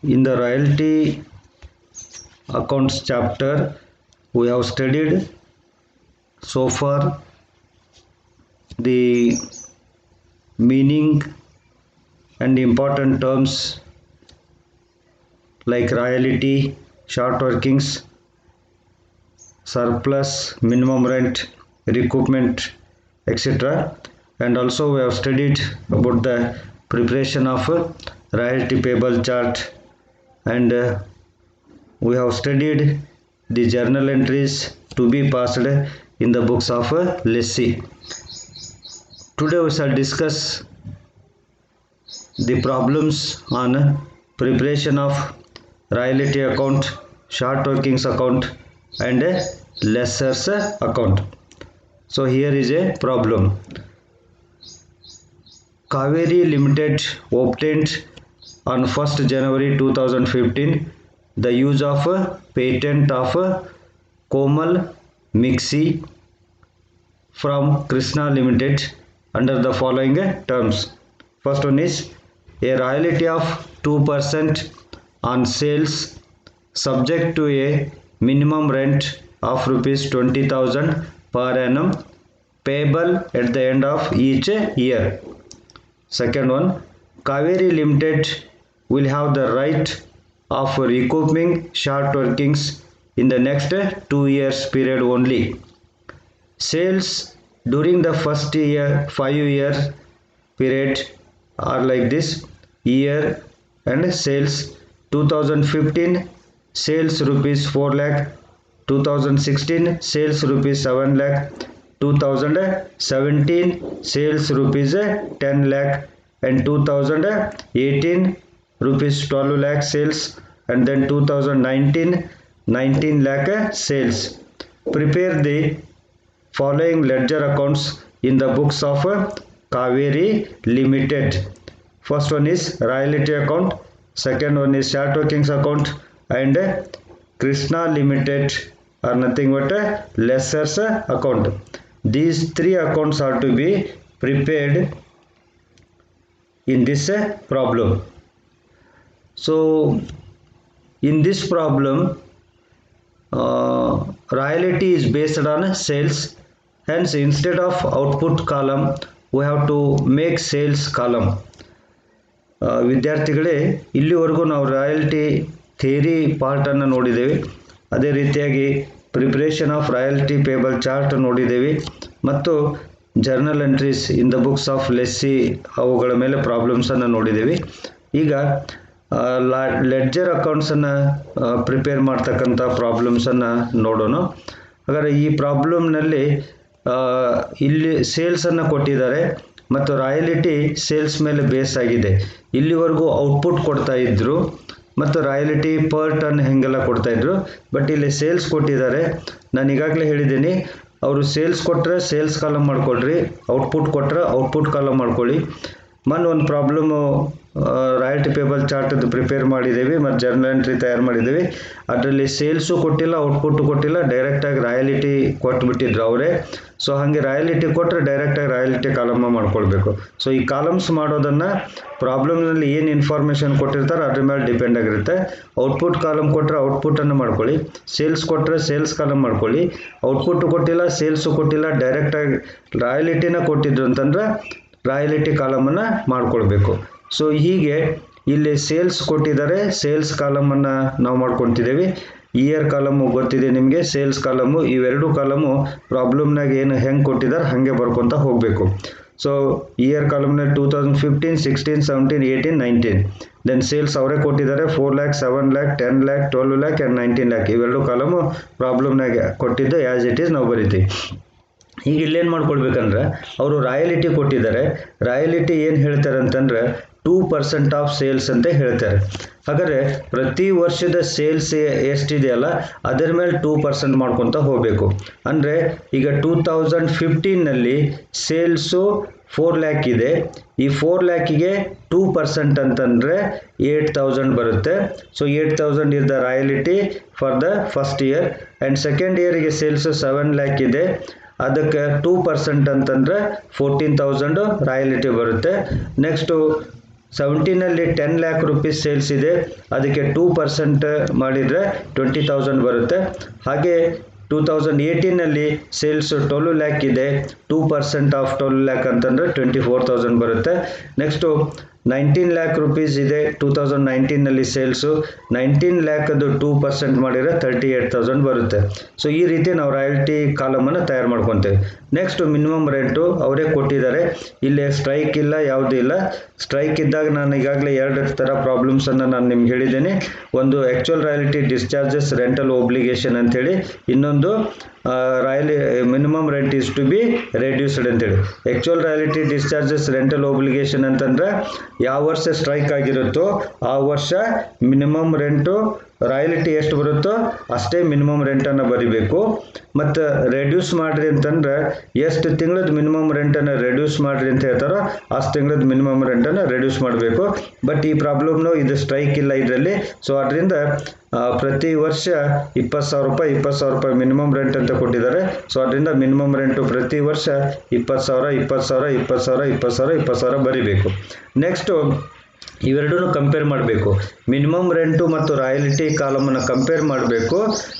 In the royalty accounts chapter, we have studied so far the meaning and important terms like royalty, short workings, surplus, minimum rent, recoupment, etc. And also we have studied about the preparation of royalty payable chart, and we have studied the journal entries to be passed in the books of lessee. Today we shall discuss the problems on preparation of royalty account, short workings account, and lessors account. So here is a problem. Kaveri Limited obtained on 1st January 2015 the use of a patent of Komal Mixi from Krishna Limited under the following terms. First one is a royalty of 2% on sales subject to a minimum rent of rupees 20,000 per annum payable at the end of each year. Second one, Kaveri Limited will have the right of recouping short workings in the next 2 years period only. Sales during the first year 5-year period are like this: year and sales 2015 sales rupees 4 lakh, 2016 sales rupees 7 lakh, 2017 sales rupees 10 lakh, and 2018 rupees 12 lakh sales, and then 2019 19 lakh sales. Prepare the following ledger accounts in the books of Kaveri Limited. First one is royalty account, second one is short workings account, and Krishna Limited are nothing but a lessors account. These three accounts are to be prepared in this problem. So in this problem, royalty is based on sales. Hence, instead of output column, we have to make sales column. ವಿದ್ಯಾರ್ಥಿಗಳೇ, ಇಲ್ಲಿವರೆಗೂ ನಾವು royalty theory ಪಾರ್ಟನ್ನು ನೋಡಿದ್ದೇವೆ. ಅದೇ ರೀತಿಯಾಗಿ preparation of royalty payable chart ನೋಡಿದ್ದೇವೆ ಮತ್ತು journal entries in the books of lessee ಅವುಗಳ ಮೇಲೆ ಪ್ರಾಬ್ಲಮ್ಸನ್ನು ನೋಡಿದ್ದೇವೆ. ಈಗ ಲೆಡ್ಜರ್ ಅಕೌಂಟ್ಸನ್ನು ಪ್ರಿಪೇರ್ ಮಾಡ್ತಕ್ಕಂಥ ಪ್ರಾಬ್ಲಮ್ಸನ್ನು ನೋಡೋಣ. ಹಾಗಾದರೆ ಈ ಪ್ರಾಬ್ಲಮ್ನಲ್ಲಿ ಇಲ್ಲಿ ಸೇಲ್ಸನ್ನು ಕೊಟ್ಟಿದ್ದಾರೆ ಮತ್ತು ರಾಯಲಿಟಿ ಸೇಲ್ಸ್ ಮೇಲೆ ಬೇಸ್ ಆಗಿದೆ. ಇಲ್ಲಿವರೆಗೂ ಔಟ್ಪುಟ್ ಕೊಡ್ತಾ ಇದ್ರು ಮತ್ತು ರಾಯಲಿಟಿ ಪರ್ ಟನ್ ಹೆಂಗೆಲ್ಲ ಕೊಡ್ತಾ ಇದ್ರು. ಬಟ್ ಇಲ್ಲಿ ಸೇಲ್ಸ್ ಕೊಟ್ಟಿದ್ದಾರೆ. ನಾನು ಈಗಾಗಲೇ ಹೇಳಿದ್ದೀನಿ, ಅವರು ಸೇಲ್ಸ್ ಕೊಟ್ಟರೆ ಸೇಲ್ಸ್ ಕಾಲಮ್ ಮಾಡ್ಕೊಳ್ರಿ, ಔಟ್ಪುಟ್ ಕೊಟ್ಟರೆ ಔಟ್ಪುಟ್ ಕಾಲಮ್ ಮಾಡ್ಕೊಳ್ಳಿ. ಮೊನ್ನೆ ಒಂದು ಪ್ರಾಬ್ಲಮ್ಮು ರಾಯಲ್ಟಿ ಪೇಬಲ್ ಚಾರ್ಟದ್ದು ಪ್ರಿಪೇರ್ ಮಾಡಿದ್ದೀವಿ ಮತ್ತು ಜರ್ನಲ್ ಎಂಟ್ರಿ ತಯಾರು ಮಾಡಿದ್ದೀವಿ. ಅದರಲ್ಲಿ ಸೇಲ್ಸು ಕೊಟ್ಟಿಲ್ಲ, ಔಟ್ಪುಟ್ಟು ಕೊಟ್ಟಿಲ್ಲ, ಡೈರೆಕ್ಟಾಗಿ ರಾಯಲಿಟಿ ಕೊಟ್ಬಿಟ್ಟಿದ್ರು ಅವರೇ. ಸೊ ಹಾಗೆ ರಾಯಲಿಟಿ ಕೊಟ್ಟರೆ ಡೈರೆಕ್ಟಾಗಿ ರಾಯಲಿಟಿ ಕಾಲಮ್ ಮಾಡ್ಕೊಳ್ಬೇಕು. ಸೊ ಈ ಕಾಲಮ್ಸ್ ಮಾಡೋದನ್ನು ಪ್ರಾಬ್ಲಮ್ನಲ್ಲಿ ಏನು ಇನ್ಫಾರ್ಮೇಷನ್ ಕೊಟ್ಟಿರ್ತಾರೆ ಅದ್ರ ಮೇಲೆ ಡಿಪೆಂಡ್ ಆಗಿರುತ್ತೆ. ಔಟ್ಪುಟ್ ಕಾಲಮ್ ಕೊಟ್ಟರೆ ಔಟ್ಪುಟ್ಟನ್ನು ಮಾಡ್ಕೊಳ್ಳಿ, ಸೇಲ್ಸ್ ಕೊಟ್ಟರೆ ಸೇಲ್ಸ್ ಕಾಲಮ್ ಮಾಡ್ಕೊಳ್ಳಿ, ಔಟ್ಪುಟ್ಟು ಕೊಟ್ಟಿಲ್ಲ, ಸೇಲ್ಸು ಕೊಟ್ಟಿಲ್ಲ, ಡೈರೆಕ್ಟಾಗಿ ರಾಯಲಿಟಿನ ಕೊಟ್ಟಿದ್ರು ಅಂತಂದ್ರೆ ರಾಯಲಿಟಿ ಕಾಲಮನ್ನು ಮಾಡ್ಕೊಳ್ಬೇಕು. ಸೊ ಹೀಗೆ ಇಲ್ಲಿ ಸೇಲ್ಸ್ ಕೊಟ್ಟಿದ್ದಾರೆ, ಸೇಲ್ಸ್ ಕಾಲಮನ್ನು ನಾವು ಮಾಡ್ಕೊತಿದ್ದೇವೆ. ಇಯರ್ ಕಾಲಮು ಗೊತ್ತಿದೆ ನಿಮಗೆ, ಸೇಲ್ಸ್ ಕಾಲಮು, ಇವೆರಡು ಕಾಲಮು ಪ್ರಾಬ್ಲಮ್ನಾಗ ಏನು ಹೆಂಗೆ ಕೊಟ್ಟಿದ್ದಾರೆ ಹಾಗೆ ಬರ್ಕೊತ ಹೋಗಬೇಕು. ಸೊ ಇಯರ್ ಕಾಲಮ್ನಲ್ಲಿ 2015, 16, 17, 18, 19. ದೆನ್ ಸೇಲ್ಸ್ ಅವರೇ ಕೊಟ್ಟಿದ್ದಾರೆ 4 lakh, 7 lakh, 10 lakh, 12 lakh and 19 lakh. ಇವೆರಡು ಕಾಲಮು ಪ್ರಾಬ್ಲಮ್ನಾಗ ಕೊಟ್ಟಿದ್ದು ಆ್ಯಸ್ ಇಟ್ ಈಸ್ ನಾವು ಬರಿತೀವಿ. ಈಗ ಇಲ್ಲೇನು ಮಾಡ್ಕೊಳ್ಬೇಕಂದ್ರೆ ಅವರು ರಾಯಲಿಟಿ ಕೊಟ್ಟಿದ್ದಾರೆ. ರಾಯಲಿಟಿ ಏನು ಹೇಳ್ತಾರೆ ಅಂತಂದ್ರೆ 2% ಆಫ್ ಸೇಲ್ಸ್ ಅಂತ ಹೇಳ್ತಾರೆ. ಹಾಗಾದರೆ ಪ್ರತಿ ವರ್ಷದ ಸೇಲ್ಸ್ ಎಷ್ಟಿದೆಯಲ್ಲ ಅದರ ಮೇಲೆ 2% ಮಾಡ್ಕೊತ ಹೋಗಬೇಕು. ಅಂದರೆ ಈಗ 2015ನಲ್ಲಿ ಸೇಲ್ಸು 4 lakh ಇದೆ. ಈ 4 lakhಗೆ 2% ಅಂತಂದರೆ 8,000 ಬರುತ್ತೆ. So 8,000 is the royalty for the first year. And second ಇಯರ್ಗೆ ಸೇಲ್ಸು 7 lakh ಇದೆ, ಅದಕ್ಕೆ 2% ಅಂತಂದರೆ 14,000 ರಾಯಲಿಟಿ ಬರುತ್ತೆ. ನೆಕ್ಸ್ಟು 17ನಲ್ಲಿ 10 ಲ್ಯಾಕ್ ರುಪೀಸ್ ಸೇಲ್ಸ್ ಇದೆ, ಅದಕ್ಕೆ 2% ಮಾಡಿದರೆ 20,000 ಬರುತ್ತೆ. ಹಾಗೆ 2018ನಲ್ಲಿ ಸೇಲ್ಸ್ 12 ಲ್ಯಾಕ್ ಇದೆ, 2% ಆಫ್ 12 ಲ್ಯಾಕ್ ಅಂತಂದರೆ 24,000 ಬರುತ್ತೆ. ನೆಕ್ಸ್ಟು 19 ಲ್ಯಾಕ್ ರುಪೀಸ್ ಇದೆ 2019ನಲ್ಲಿ ಸೇಲ್ಸು, 19 ಲ್ಯಾಕದು 2% ಮಾಡಿದರೆ 38,000 ಬರುತ್ತೆ. ಸೊ ಈ ರೀತಿ ನಾವು ರಾಯಲ್ಟಿ ಕಾಲಮನ್ನು ತಯಾರು ಮಾಡ್ಕೊತೇವೆ. ನೆಕ್ಸ್ಟು ಮಿನಿಮಮ್ ರೆಂಟು ಅವರೇ ಕೊಟ್ಟಿದ್ದಾರೆ, ಇಲ್ಲಿ ಸ್ಟ್ರೈಕ್ ಇಲ್ಲ, ಯಾವುದೂ ಇಲ್ಲ. ಸ್ಟ್ರೈಕ್ ಇದ್ದಾಗ ನಾನು ಈಗಾಗಲೇ 2 ಥರ ಪ್ರಾಬ್ಲಮ್ಸನ್ನು ನಾನು ನಿಮ್ಗೆ ಹೇಳಿದ್ದೇನೆ. ಒಂದು actual royalty discharges rental obligation ಅಂತೇಳಿ, ಇನ್ನೊಂದು minimum rent is to be reduced ಅಂತೇಳಿ. Actual royalty discharges rental obligation ಅಂತಂದ್ರೆ ಯಾವ ವರ್ಷ ಸ್ಟ್ರೈಕ್ ಆಗಿರುತ್ತೋ ಆ ವರ್ಷ ಮಿನಿಮಮ್ ರೆಂಟು ರಾಯಲ್ಟಿ ಎಷ್ಟು ಬರುತ್ತೋ ಅಷ್ಟೇ ಮಿನಿಮಮ್ ರೆಂಟನ್ನು ಬರಿಬೇಕು. ಮತ್ತು ರೆಡ್ಯೂಸ್ ಮಾಡಿರಿ ಅಂತಂದ್ರೆ ಎಷ್ಟು ತಿಂಗಳದ ಮಿನಿಮಮ್ ರೆಂಟನ್ನು ರೆಡ್ಯೂಸ್ ಮಾಡಿರಿ ಅಂತ ಹೇಳ್ತಾರೋ ಅಷ್ಟು ತಿಂಗಳದ ಮಿನಿಮಮ್ ರೆಂಟನ್ನು ರೆಡ್ಯೂಸ್ ಮಾಡಬೇಕು. ಬಟ್ ಈ ಪ್ರಾಬ್ಲಮ್ನು ಇದು ಸ್ಟ್ರೈಕ್ ಇಲ್ಲ ಇದರಲ್ಲಿ. ಸೊ ಅದರಿಂದ ಪ್ರತಿ ವರ್ಷ 20,000 ರೂಪಾಯಿ ಮಿನಿಮಮ್ ರೆಂಟ್ ಅಂತ ಕೊಟ್ಟಿದ್ದಾರೆ. ಸೊ ಅದರಿಂದ ಮಿನಿಮಮ್ ರೆಂಟು ಪ್ರತಿ ವರ್ಷ 20,000 ಬರಿಬೇಕು. ನೆಕ್ಸ್ಟು ಇವೆರಡೂ ಕಂಪೇರ್ ಮಾಡಬೇಕು. ಮಿನಿಮಮ್ ರೆಂಟು ಮತ್ತು ರಾಯಲ್ಟಿ ಕಾಲಮನ್ನು ಕಂಪೇರ್ ಮಾಡಬೇಕು.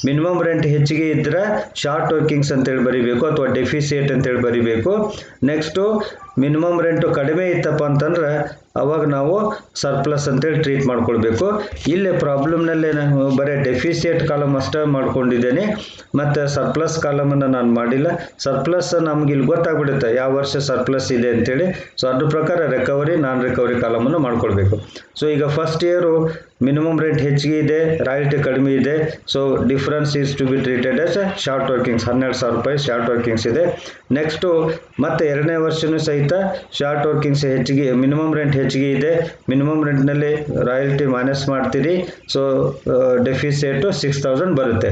ಮಿನಿಮಮ್ ರೆಂಟ್ ಹೆಚ್ಚಿಗೆ ಇದ್ದರೆ ಶಾರ್ಟ್ ವರ್ಕಿಂಗ್ಸ್ ಅಂತೇಳಿ ಬರಿಬೇಕು ಅಥವಾ ಡೆಫಿಸಿಯೇಟ್ ಅಂತೇಳಿ ಬರಿಬೇಕು. ನೆಕ್ಸ್ಟು ಮಿನಿಮಮ್ ರೆಂಟು ಕಡಿಮೆ ಇತ್ತಪ್ಪ ಅಂತಂದ್ರೆ ಅವಾಗ ನಾವು ಸರ್ಪ್ಲಸ್ ಅಂತೇಳಿ ಟ್ರೀಟ್ ಮಾಡ್ಕೊಳ್ಬೇಕು. ಇಲ್ಲೇ ಪ್ರಾಬ್ಲಮ್ನಲ್ಲೇ ನಾನು ಬರೀ ಡೆಫಿಸಿಯೇಟ್ ಕಾಲಮ್ ಅಷ್ಟೇ ಮಾಡ್ಕೊಂಡಿದ್ದೇನೆ, ಮತ್ತು ಸರ್ಪ್ಲಸ್ ಕಾಲಮನ್ನು ನಾನು ಮಾಡಿಲ್ಲ. ಸರ್ಪ್ಲಸ್ ನಮ್ಗೆ ಇಲ್ಲಿ ಗೊತ್ತಾಗ್ಬಿಡುತ್ತೆ ಯಾವ ವರ್ಷ ಸರ್ಪ್ಲಸ್ ಇದೆ ಅಂತೇಳಿ. ಸೊ ಅದ್ರ ಪ್ರಕಾರ ರಿಕವರಿ ನಾನ್ ರಿಕವರಿ ಕಾಲಮನ್ನು ಮಾಡ್ಕೊಳ್ಬೇಕು. ಸೊ ಈಗ ಫಸ್ಟ್ ಇಯರು ಮಿನಿಮಮ್ ರೆಂಟ್ ಹೆಚ್ಚಿಗೆ ಇದೆ, ರಾಯಲ್ಟಿ ಕಡಿಮೆ ಇದೆ. So difference is to be treated as short workings. 12,000 ರೂಪಾಯಿ ಶಾರ್ಟ್ ವರ್ಕಿಂಗ್ಸ್ ಇದೆ. ನೆಕ್ಸ್ಟು ಮತ್ತೆ 2ನೇ ವರ್ಷನೂ ಸಹಿತ ಶಾರ್ಟ್ ವರ್ಕಿಂಗ್ಸ್ ಹೆಚ್ಚಿಗೆ, ಮಿನಿಮಮ್ ರೆಂಟ್ ಹೆಚ್ಚಿಗೆ ಇದೆ. ಮಿನಿಮಮ್ ರೆಂಟ್ನಲ್ಲಿ ರಾಯಲ್ಟಿ ಮೈನಸ್ ಮಾಡ್ತೀರಿ. ಸೊ ಡೆಫಿಸಿಯೇಟು 6,000 ಬರುತ್ತೆ.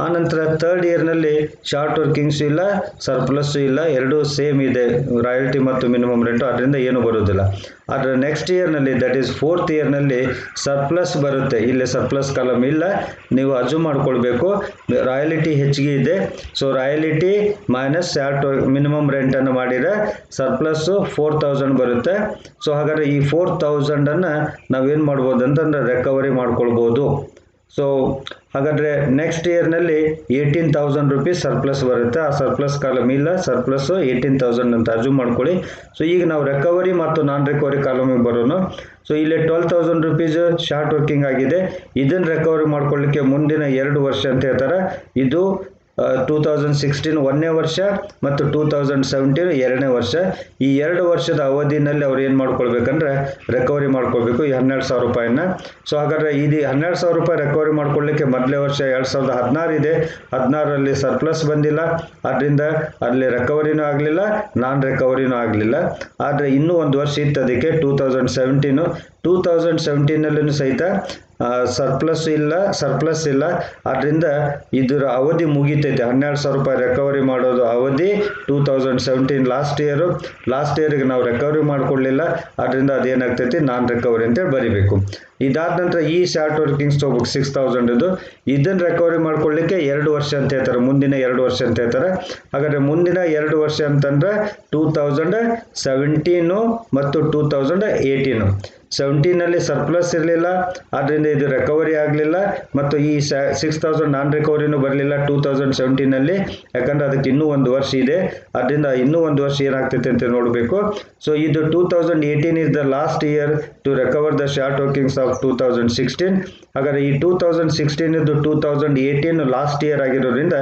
ಆನಂತರ 3rd ಇಯರ್ನಲ್ಲಿ ಶಾರ್ಟ್ ವರ್ಕಿಂಗ್ಸು ಇಲ್ಲ, ಸರ್ಪ್ಲಸ್ಸು ಇಲ್ಲ, ಎರಡೂ ಸೇಮ್ ಇದೆ ರಾಯಲ್ಟಿ ಮತ್ತು ಮಿನಿಮಮ್ ರೆಂಟು, ಅದರಿಂದ ಏನೂ ಬರೋದಿಲ್ಲ. ಆದರೆ ನೆಕ್ಸ್ಟ್ ಇಯರ್ನಲ್ಲಿ ದಟ್ ಈಸ್ 4th ಇಯರ್ನಲ್ಲಿ ಸರ್ಪ್ಲಸ್ ಬರುತ್ತೆ. ಇಲ್ಲಿ ಸರ್ಪ್ಲಸ್ ಕಾಲಮ್ ಇಲ್ಲ, ನೀವು ಅಜ್ಯೂಮ್ ಮಾಡ್ಕೊಳ್ಬೇಕು. ರಾಯಲ್ಟಿ ಹೆಚ್ಚಿಗೆ ಇದೆ, ಸೊ ರಾಯಲ್ಟಿ ಮೈನಸ್ ಮಿನಿಮಮ್ ರೆಂಟನ್ನು ಮಾಡಿದರೆ ಸರ್ಪ್ಲಸ್ಸು 4,000 ಬರುತ್ತೆ. ಸೊ ಹಾಗಾದರೆ ಈ 4,000ಅನ್ನು ನಾವೇನು ಮಾಡ್ಬೋದು ಅಂತಂದರೆ ರಿಕವರಿ ಮಾಡ್ಕೊಳ್ಬೋದು. ಸೊ ಹಾಗಾದರೆ ನೆಕ್ಸ್ಟ್ ಇಯರ್ನಲ್ಲಿ 18,000 ರೂಪೀಸ್ ಸರ್ಪ್ಲಸ್ ಬರುತ್ತೆ. ಆ ಸರ್ಪ್ಲಸ್ ಕಾಲಮ್ ಇಲ್ಲ, ಸರ್ಪ್ಲಸ್ಸು 18,000 ಅಂತ ಅಜ್ಯೂಮ್ ಮಾಡ್ಕೊಳ್ಳಿ. ಸೊ ಈಗ ನಾವು ರಿಕವರಿ ಮತ್ತು ನಾನ್ ರಿಕವರಿ ಕಾಲಮಿಗೆ ಬರೋಣ. ಸೊ ಇಲ್ಲಿ 12,000 ರೂಪೀಸ್ ಶಾರ್ಟ್ ವರ್ಕಿಂಗ್ ಆಗಿದೆ. ಇದನ್ನು ರಿಕವರಿ ಮಾಡ್ಕೊಳ್ಳಿಕ್ಕೆ ಮುಂದಿನ 2 ವರ್ಷ ಅಂತ ಹೇಳ್ತಾರೆ. ಇದು 2016 1ನೇ ವರ್ಷ ಮತ್ತು 2017 2ನೇ ವರ್ಷ. ಈ 2 ವರ್ಷದ ಅವಧಿನಲ್ಲಿ ಅವ್ರು ಏನು ಮಾಡ್ಕೊಳ್ಬೇಕಂದ್ರೆ ರಿಕವರಿ ಮಾಡ್ಕೊಳ್ಬೇಕು ಈ 12,000 ರೂಪಾಯಿನ. ಸೊ ಹಾಗಾದರೆ ಇದು 12,000 ರೂಪಾಯಿ ರಿಕವರಿ ಮಾಡ್ಕೊಳ್ಳಿಕ್ಕೆ ಮೊದಲೇ ವರ್ಷ 2016 ಇದೆ. 16ರಲ್ಲಿ ಸರ್ಪ್ಲಸ್ ಬಂದಿಲ್ಲ, ಅದರಿಂದ ಅಲ್ಲಿ ರಿಕವರಿನೂ ಆಗಲಿಲ್ಲ, ನಾನ್ ರಿಕವರಿನೂ ಆಗಲಿಲ್ಲ. ಆದರೆ ಇನ್ನೂ 1 ವರ್ಷ ಇತ್ತು ಅದಕ್ಕೆ 2017ನಲ್ಲೂ ಸಹಿತ ಸರ್ಪ್ಲಸ್ ಇಲ್ಲ. ಅದರಿಂದ ಇದರ ಅವಧಿ ಮುಗಿತೈತೆ. 12,000 ರೂಪಾಯಿ ರಿಕವರಿ ಮಾಡೋದು ಅವಧಿ 2017 ಲಾಸ್ಟ್ ಇಯರ್ಗೆ ನಾವು ರಿಕವರಿ ಮಾಡ್ಕೊಳ್ಳಿಲ್ಲ, ಅದರಿಂದ ಅದೇನಾಗ್ತೈತಿ ನಾನ್ ರಿಕವರಿ ಅಂತೇಳಿ ಬರಿಬೇಕು. ಇದಾದ ನಂತರ ಈ ಶಾರ್ಟ್ ವರ್ಕಿಂಗ್ಸ್ ತೊಗೋಬೇಕು 6,000 ಇದನ್ನು ರಿಕವರಿ ಮಾಡ್ಕೊಳ್ಳಿಕ್ಕೆ 2 ವರ್ಷ ಅಂತ ಹೇಳ್ತಾರೆ, ಮುಂದಿನ 2 ವರ್ಷ ಅಂತ ಹೇಳ್ತಾರೆ. ಹಾಗಾದರೆ ಮುಂದಿನ 2 ವರ್ಷ ಅಂತಂದರೆ 2017 ಮತ್ತು 2018. 17ನಲ್ಲಿ ಸರ್ಪ್ಲಸ್ ಇರಲಿಲ್ಲ, ಆದ್ದರಿಂದ ಇದು ರಿಕವರಿ ಆಗಲಿಲ್ಲ, ಮತ್ತು ಈ 6,000 ನಾನ್ ರಿಕವರಿನೂ ಬರಲಿಲ್ಲ 2017ನಲ್ಲಿ, ಯಾಕಂದರೆ ಅದಕ್ಕೆ ಇನ್ನೂ 1 ವರ್ಷ ಇದೆ. ಅದರಿಂದ ಇನ್ನೂ 1 ವರ್ಷ ಏನಾಗ್ತೈತೆ ಅಂತ ನೋಡಬೇಕು. ಸೊ ಇದು 2018 is the last year to recover the short workings of 2016. ಹಾಗಾದರೆ ಈ 2016 ಇದು 2018 ಲಾಸ್ಟ್ ಇಯರ್ ಆಗಿರೋದ್ರಿಂದ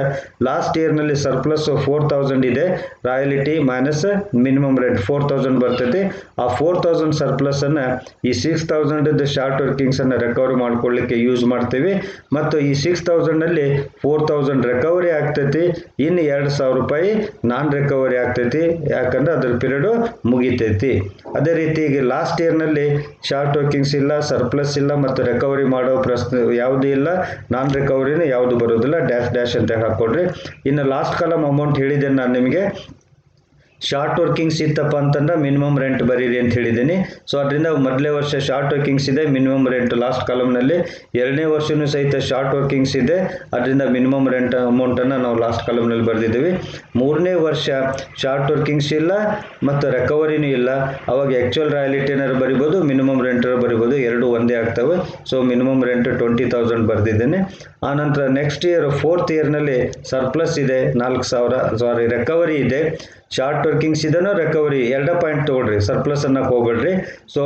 ಲಾಸ್ಟ್ ಇಯರ್ನಲ್ಲಿ ಸರ್ಪ್ಲಸ್ 4,000 ಇದೆ, ರಾಯಲ್ಟಿ ಮೈನಸ್ ಮಿನಿಮಮ್ ರೆಂಟ್ 4,000 ಬರ್ತೈತಿ. ಆ 4,000 ಸರ್ಪ್ಲಸ್ಸನ್ನು ಈ 6,000 ಶಾರ್ಟ್ ವರ್ಕಿಂಗ್ಸನ್ನು ರಿಕವರಿ ಮಾಡ್ಕೊಳ್ಳಿಕ್ಕೆ ಯೂಸ್ ಮಾಡ್ತೀವಿ. ಮತ್ತು ಈ 6,000ನಲ್ಲಿ 4,000 ರಿಕವರಿ ಆಗ್ತೈತಿ, ಇನ್ನು 2,000 ರೂಪಾಯಿ ನಾನ್ ರಿಕವರಿ ಆಗ್ತೈತಿ, ಯಾಕಂದ್ರೆ ಅದ್ರ ಪೀರಿಯಡು ಮುಗಿತೈತಿ. ಅದೇ ರೀತಿ ಈಗ ಲಾಸ್ಟ್ ಇಯರ್ನಲ್ಲಿ ಶಾರ್ಟ್ ವರ್ಕಿಂಗ್ಸ್ ಇಲ್ಲ, ಸರ್ಪ್ಲಸ್ ಇಲ್ಲ, ಮತ್ತು ರಿಕವರಿ ಮಾಡೋ ಪ್ರಶ್ನೆ ಯಾವುದೂ ಇಲ್ಲ, ನಾನ್ ರಿಕವರಿನೂ ಯಾವುದು ಬರೋದಿಲ್ಲ, ಡ್ಯಾಶ್ ಅಂತ ಹಾಕ್ಕೊಡ್ರಿ. ಇನ್ನು ಲಾಸ್ಟ್ ಕಾಲಮ್ ಅಮೌಂಟ್ ಹೇಳಿದ್ದೇನೆ ನಾನು ನಿಮಗೆ. ಶಾರ್ಟ್ ವರ್ಕಿಂಗ್ಸ್ ಇತ್ತಪ್ಪ ಅಂತಂದ್ರೆ ಮಿನಿಮಮ್ ರೆಂಟ್ ಬರೀರಿ ಅಂತ ಹೇಳಿದ್ದೀನಿ. ಸೊ ಅದರಿಂದ ಮೊದಲನೇ ವರ್ಷ ಶಾರ್ಟ್ ವರ್ಕಿಂಗ್ಸ್ ಇದೆ, ಮಿನಿಮಮ್ ರೆಂಟ್ ಲಾಸ್ಟ್ ಕಾಲಮ್ನಲ್ಲಿ. ಎರಡನೇ ವರ್ಷವೂ ಸಹಿತ ಶಾರ್ಟ್ ವರ್ಕಿಂಗ್ಸ್ ಇದೆ, ಅದರಿಂದ ಮಿನಿಮಮ್ ರೆಂಟ್ ಅಮೌಂಟನ್ನು ನಾವು ಲಾಸ್ಟ್ ಕಾಲಮ್ನಲ್ಲಿ ಬರೆದಿದ್ದೀವಿ. ಮೂರನೇ ವರ್ಷ ಶಾರ್ಟ್ ವರ್ಕಿಂಗ್ಸ್ ಇಲ್ಲ ಮತ್ತು ರಿಕವರಿನೂ ಇಲ್ಲ, ಅವಾಗ ಆ್ಯಕ್ಚುಯಲ್ ರಾಯಲಿಟಿನಾರು ಬರಿಬೋದು, ಮಿನಿಮಮ್ ರೆಂಟರು ಬರಿಬೋದು, ಎರಡು ಒಂದೇ ಆಗ್ತವೆ. ಸೊ ಮಿನಿಮಮ್ ರೆಂಟ್ 20,000 ಬರೆದಿದ್ದೇನೆ. ಆನಂತರ ನೆಕ್ಸ್ಟ್ ಇಯರ್ ಫೋರ್ತ್ ಇಯರ್ನಲ್ಲಿ ಸರ್ಪ್ಲಸ್ ಇದೆ 4,000, ರಿಕವರಿ ಇದೆ. ಶಾರ್ಟ್ ವರ್ಕಿಂಗ್ಸ್ ಇದನ್ನು ರಿಕವರಿ ಎರಡ ಪಾಯಿಂಟ್ ತೊಗೊಳ್ರಿ, ಸರ್ಪ್ಲಸ್ ಅನ್ನಕ್ಕೆ ಹೋಗ್ಬೇಡ್ರಿ. ಸೊ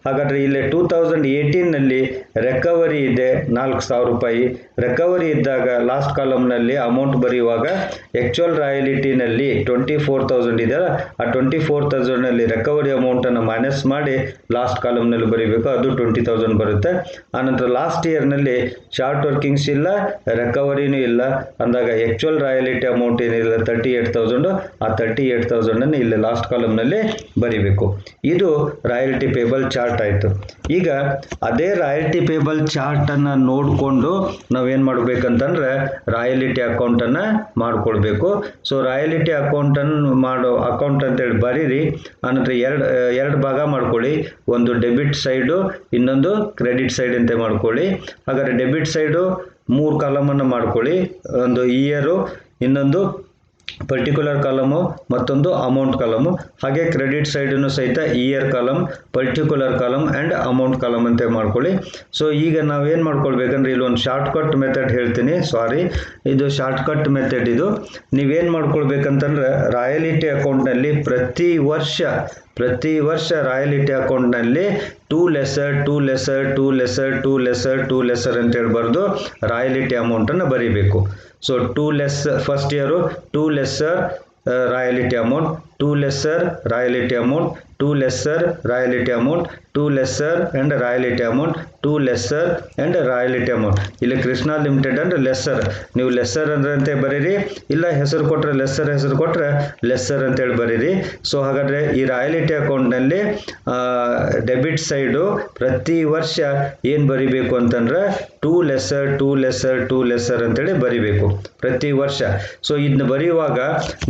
ಹಾಗಾದರೆ ಇಲ್ಲಿ 2018ನಲ್ಲಿ ರಿಕವರಿ ಇದೆ 4,000 ರೂಪಾಯಿ. ರಿಕವರಿ ಇದ್ದಾಗ ಲಾಸ್ಟ್ ಕಾಲಮ್ನಲ್ಲಿ ಅಮೌಂಟ್ ಬರೆಯುವಾಗ ಆ್ಯಕ್ಚುಯಲ್ ರಾಯಲಿಟಿನಲ್ಲಿ 24,000 ಇದೆಯಲ್ಲ, ಆ 24,000ನಲ್ಲಿ ರಿಕವರಿ ಅಮೌಂಟನ್ನು ಮೈನಸ್ ಮಾಡಿ ಲಾಸ್ಟ್ ಕಾಲಮ್ನಲ್ಲಿ ಬರೀಬೇಕು, ಅದು 20,000 ಬರುತ್ತೆ. ಆನಂತರ ಲಾಸ್ಟ್ ಇಯರ್ನಲ್ಲಿ ಶಾರ್ಟ್ ವರ್ಕಿಂಗ್ಸ್ ಇಲ್ಲ, ರಿಕವರಿನೂ ಇಲ್ಲ ಅಂದಾಗ ಆ್ಯಕ್ಚುಯಲ್ ರಾಯಲಿಟಿ ಅಮೌಂಟ್ ಏನಿಲ್ಲ 38,000, ಆ 38,000 ಇಲ್ಲಿ ಲಾಸ್ಟ್ ಕಾಲಮ್ನಲ್ಲಿ ಬರಿಬೇಕು. ಇದು ರಾಯಲ್ಟಿ ಪೇಬಲ್ ಚಾರ್ಟ್ ಆಯಿತು. ಈಗ ಅದೇ ರಾಯಲ್ಟಿ ಪೇಬಲ್ ಚಾರ್ಟನ್ನು ನೋಡಿಕೊಂಡು ನಾವೇನು ಮಾಡಬೇಕಂತಂದ್ರೆ ರಾಯಲಿಟಿ ಅಕೌಂಟನ್ನು ಮಾಡಿಕೊಳ್ಬೇಕು. ಸೊ ರಾಯಲಿಟಿ ಅಕೌಂಟನ್ನು ಮಾಡೋ ಅಕೌಂಟ್ ಅಂತೇಳಿ ಬರೀರಿ. ಆನಂತರ ಎರಡು ಭಾಗ ಮಾಡ್ಕೊಳ್ಳಿ, ಒಂದು ಡೆಬಿಟ್ ಸೈಡು, ಇನ್ನೊಂದು ಕ್ರೆಡಿಟ್ ಸೈಡ್ ಅಂತ ಮಾಡ್ಕೊಳ್ಳಿ. ಹಾಗಾದರೆ ಡೆಬಿಟ್ ಸೈಡು 3 ಕಾಲಮನ್ನು ಮಾಡ್ಕೊಳ್ಳಿ, ಒಂದು ಇಯರು, ಇನ್ನೊಂದು ಪರ್ಟಿಕ್ಯುಲರ್ ಕಾಲಮು, ಮತ್ತೊಂದು ಅಮೌಂಟ್ ಕಾಲಮು. ಹಾಗೆ ಕ್ರೆಡಿಟ್ ಸೈಡನ್ನು ಸಹಿತ year column, particular column and amount column ಅಂತ ಮಾಡ್ಕೊಳ್ಳಿ. ಸೊ ಈಗ ನಾವೇನು ಮಾಡ್ಕೊಳ್ಬೇಕಂದ್ರೆ ಇಲ್ಲಿ ಒಂದು ಶಾರ್ಟ್ಕಟ್ ಮೆಥಡ್ ಹೇಳ್ತೀನಿ, ಇದು ಶಾರ್ಟ್ಕಟ್ ಮೆಥಡ್. ಇದು ನೀವೇನು ಮಾಡ್ಕೊಳ್ಬೇಕಂತಂದ್ರೆ ರಾಯಲಿಟಿ ಅಕೌಂಟ್ನಲ್ಲಿ ಪ್ರತಿ ವರ್ಷ ರಾಯಲಿಟಿ ಅಕೌಂಟ್ನಲ್ಲಿ ಟೂ ಲೆಸರ್ ಅಂತೇಳಿ ಬರೆದು ರಾಯಲಿಟಿ ಅಮೌಂಟನ್ನು ಬರೀಬೇಕು. So first year 2 lesser royalty amount, 2 lesser royalty amount, 2 lesser royalty amount, 2 lesser and royalty amount, 2 lesser and royalty amount. ಇಲ್ಲಿ ಕೃಷ್ಣ ಲಿಮಿಟೆಡ್ ಅಂದರೆ ಲೆಸ್ಸರ್, ನೀವು ಲೆಸ್ಸರ್ ಅಂದ್ರೆ ಬರೀರಿ, ಇಲ್ಲ ಹೆಸರು ಕೊಟ್ಟರೆ ಲೆಸ್ಸರ್ ಹೆಸರು ಕೊಟ್ಟರೆ ಲೆಸ್ಸರ್ ಅಂತೇಳಿ ಬರೀರಿ. ಸೊ ಹಾಗಾದರೆ ಈ ರಾಯಲಿಟಿ ಅಕೌಂಟ್ನಲ್ಲಿ ಡೆಬಿಟ್ ಸೈಡು ಪ್ರತಿ ವರ್ಷ ಏನು ಬರಿಬೇಕು ಅಂತಂದ್ರೆ 2 ಲೆಸ್ಸರ್ ಅಂತೇಳಿ ಬರಿಬೇಕು ಪ್ರತಿ ವರ್ಷ. ಸೊ ಇದನ್ನ ಬರೆಯುವಾಗ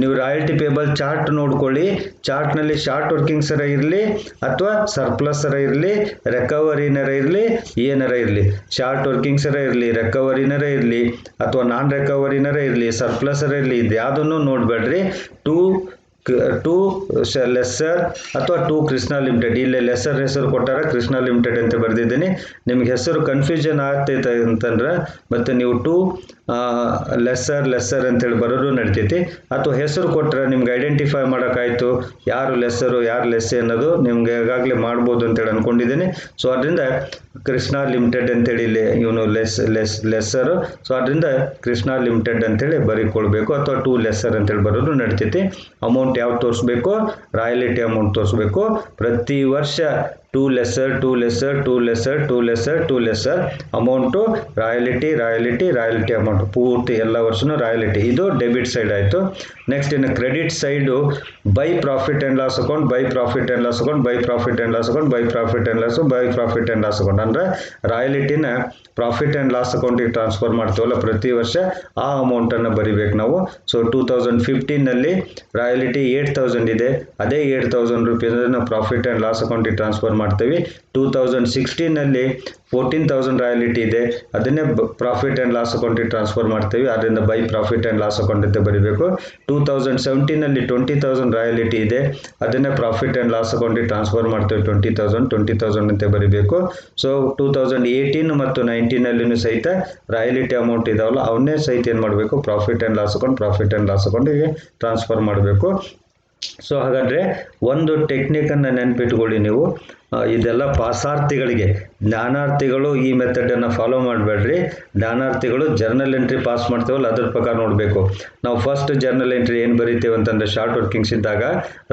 ನೀವು ರಾಯಲ್ಟಿ ಪೇಬಲ್ ಚಾರ್ಟ್ ನೋಡ್ಕೊಳ್ಳಿ. ಚಾರ್ಟ್ನಲ್ಲಿ ಶಾರ್ಟ್ ವರ್ಕಿಂಗ್ಸರ ಇರಲಿ ಅಥವಾ ಸರ್ಪ್ಲಸ್ಸರ ಇರಲಿ, ರಿಕವರಿನರ ಇರಲಿ, ಏನರ ಇರಲಿ, ಶಾರ್ಟ್ ವರ್ಕಿಂಗ್ಸರ ಇರಲಿ, ರಿಕವರಿನರ ಇರಲಿ ಅಥವಾ ನಾನ್ ರಿಕವರಿನರ ಇರಲಿ, ಸರ್ಪ್ಲಸ್ಸರ ಇರಲಿ, ಇದು ಯಾವುದನ್ನು ನೋಡಬೇಡ್ರಿ. 2 ಲೆಸ್ಸರ್ ಅಥವಾ 2 ಕೃಷ್ಣ ಲಿಮಿಟೆಡ್, ಇಲ್ಲೇ ಲೆಸ್ಸರ್ ಹೆಸರು ಕೊಟ್ಟಾರ, ಕೃಷ್ಣ ಲಿಮಿಟೆಡ್ ಅಂತ ಬರೆದಿದ್ದೀನಿ. ನಿಮಗೆ ಹೆಸರು ಕನ್ಫ್ಯೂಷನ್ ಆಗ್ತೈತೆ ಅಂತಂದ್ರೆ ಮತ್ತೆ ನೀವು 2 ಲೆಸ್ಸರ್ ಅಂತೇಳಿ ಬರೋದು ನಡಿತೈತಿ. ಅಥವಾ ಹೆಸರು ಕೊಟ್ಟರೆ ನಿಮ್ಗೆ ಐಡೆಂಟಿಫೈ ಮಾಡೋಕ್ಕಾಯ್ತು ಯಾರು ಲೆಸ್ಸರು ಯಾರು ಲೆಸ್ಸೆ ಅನ್ನೋದು ನಿಮ್ಗೆ ಈಗಾಗಲೇ ಮಾಡ್ಬೋದು ಅಂತೇಳಿ ಅಂದ್ಕೊಂಡಿದ್ದೀನಿ. ಸೊ ಅದರಿಂದ ಕೃಷ್ಣ ಲಿಮಿಟೆಡ್ ಅಂತೇಳಿ ಇಲ್ಲಿ ಇವನು ಲೆಸ್ಸರು. ಸೊ ಅದರಿಂದ ಕೃಷ್ಣ ಲಿಮಿಟೆಡ್ ಅಂತೇಳಿ ಬರೀಕೊಳ್ಬೇಕು, ಅಥವಾ 2 ಲೆಸ್ಸರ್ ಅಂತೇಳಿ ಬರೋದು ನಡಿತೈತಿ. ಅಮೌಂಟ್ ಯಾವ್ದು ತೋರಿಸ್ಬೇಕು? ರಾಯಲಿಟಿ ಅಮೌಂಟ್ ತೋರಿಸ್ಬೇಕು. ಪ್ರತಿ ವರ್ಷ 2 ಲೆಸ್ಸರ್ ಅಮೌಂಟು ರಾಯಲಿಟಿ ಅಮೌಂಟ್ ಪೂರ್ತಿ ಎಲ್ಲ ವರ್ಷನೂ ರಾಯಲಿಟಿ. ಇದು ಡೆಬಿಟ್ ಸೈಡ್ ಆಯಿತು. ನೆಕ್ಸ್ಟ್ ಇನ್ನು credit side by profit and loss account, by profit and loss account ಅಂದರೆ ರಾಯಲಿಟಿನ ಪ್ರಾಫಿಟ್ ಆ್ಯಂಡ್ ಲಾಸ್ ಅಕೌಂಟಿಗೆ ಟ್ರಾನ್ಸ್ಫರ್ ಮಾಡ್ತೀವಲ್ಲ ಪ್ರತಿ ವರ್ಷ, ಆ ಅಮೌಂಟನ್ನು ಬರಿಬೇಕು ನಾವು. ಸೊ 2015ನಲ್ಲಿ ರಾಯಲಿಟಿ 8,000 ಇದೆ, ಅದೇ 8,000 ರೂಪಾಯಿನ ಪ್ರಾಫಿಟ್ ಆ್ಯಂಡ್ ಲಾಸ್ ಅಕೌಂಟಿಗೆ ಟ್ರಾನ್ಸ್ಫರ್ ಮಾಡ್ತೀವಿ. 2016ನಲ್ಲಿ 14,000 ರಾಯಲಿಟಿ ಇದೆ, ಅದನ್ನೇ ಪ್ರಾಫಿಟ್ ಆ್ಯಂಡ್ ಲಾಸ್ ಅಕೌಂಟಿಗೆ ಟ್ರಾನ್ಸ್ಫರ್ ಮಾಡ್ತೀವಿ, ಅದರಿಂದ by profit and loss account ಅಂತ ಬರೀಬೇಕು. 2017ನಲ್ಲಿ 20,000 ರಾಯಲಿಟಿ ಇದೆ, ಅದನ್ನೇ ಪ್ರಾಫಿಟ್ ಆ್ಯಂಡ್ ಲಾಸ್ ಅಕೌಂಟಿಗೆ ಟ್ರಾನ್ಸ್ಫರ್ ಮಾಡ್ತೀವಿ, 20,000 ಅಂತ ಬರೀಬೇಕು. ಸೊ 2018 ಮತ್ತು 19ನಲ್ಲಿನೂ ಸಹಿತ ರಾಯಲಿಟಿ ಅಮೌಂಟ್ ಇದಾವಲ್ಲ ಅವನ್ನೇ ಸಹಿತ ಏನು ಮಾಡಬೇಕು? ಪ್ರಾಫಿಟ್ ಆ್ಯಂಡ್ ಲಾಸ್ ಅಕೌಂಟಿಗೆ ಟ್ರಾನ್ಸ್ಫರ್ ಮಾಡಬೇಕು. ಸೊ ಹಾಗಾದರೆ ಒಂದು ಟೆಕ್ನಿಕನ್ನು ನೆನಪಿಟ್ಕೊಳ್ಳಿ ನೀವು, ಇದೆಲ್ಲ ಪಾಸಾರ್ಥಿಗಳಿಗೆ. ಜ್ಞಾನಾರ್ಥಿಗಳು ಈ ಮೆಥಡನ್ನು ಫಾಲೋ ಮಾಡಬೇಡ್ರಿ. ಜ್ಞಾನಾರ್ಥಿಗಳು ಜರ್ನಲ್ ಎಂಟ್ರಿ ಪಾಸ್ ಮಾಡ್ತೇವಲ್ಲ ಅದ್ರ ಪ್ರಕಾರ ನೋಡಬೇಕು. ನಾವು ಫಸ್ಟ್ ಜರ್ನಲ್ ಎಂಟ್ರಿ ಏನು ಬರಿತೇವೆ ಅಂತಂದರೆ ಶಾರ್ಟ್ ವರ್ಕಿಂಗ್ಸ್ ಇದ್ದಾಗ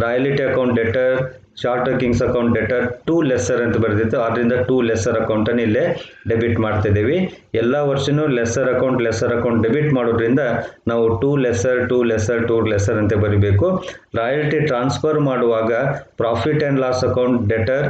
royalty account debtor, short workings account deter 2 lessor ಅಂತ ಬರೆದಿತ್ತು, ಆದ್ದರಿಂದ 2 ಲೆಸ್ಸರ್ ಅಕೌಂಟನ್ನು ಇಲ್ಲೇ ಡೆಬಿಟ್ ಮಾಡ್ತಿದ್ದೀವಿ. ಎಲ್ಲ ವರ್ಷನೂ ಲೆಸ್ಸರ್ ಅಕೌಂಟ್ ಡೆಬಿಟ್ ಮಾಡೋದ್ರಿಂದ ನಾವು 2 ಲೆಸ್ಸರ್ ಅಂತ ಬರೀಬೇಕು. ರಾಯಲ್ಟಿ ಟ್ರಾನ್ಸ್ಫರ್ ಮಾಡುವಾಗ profit and loss account debtor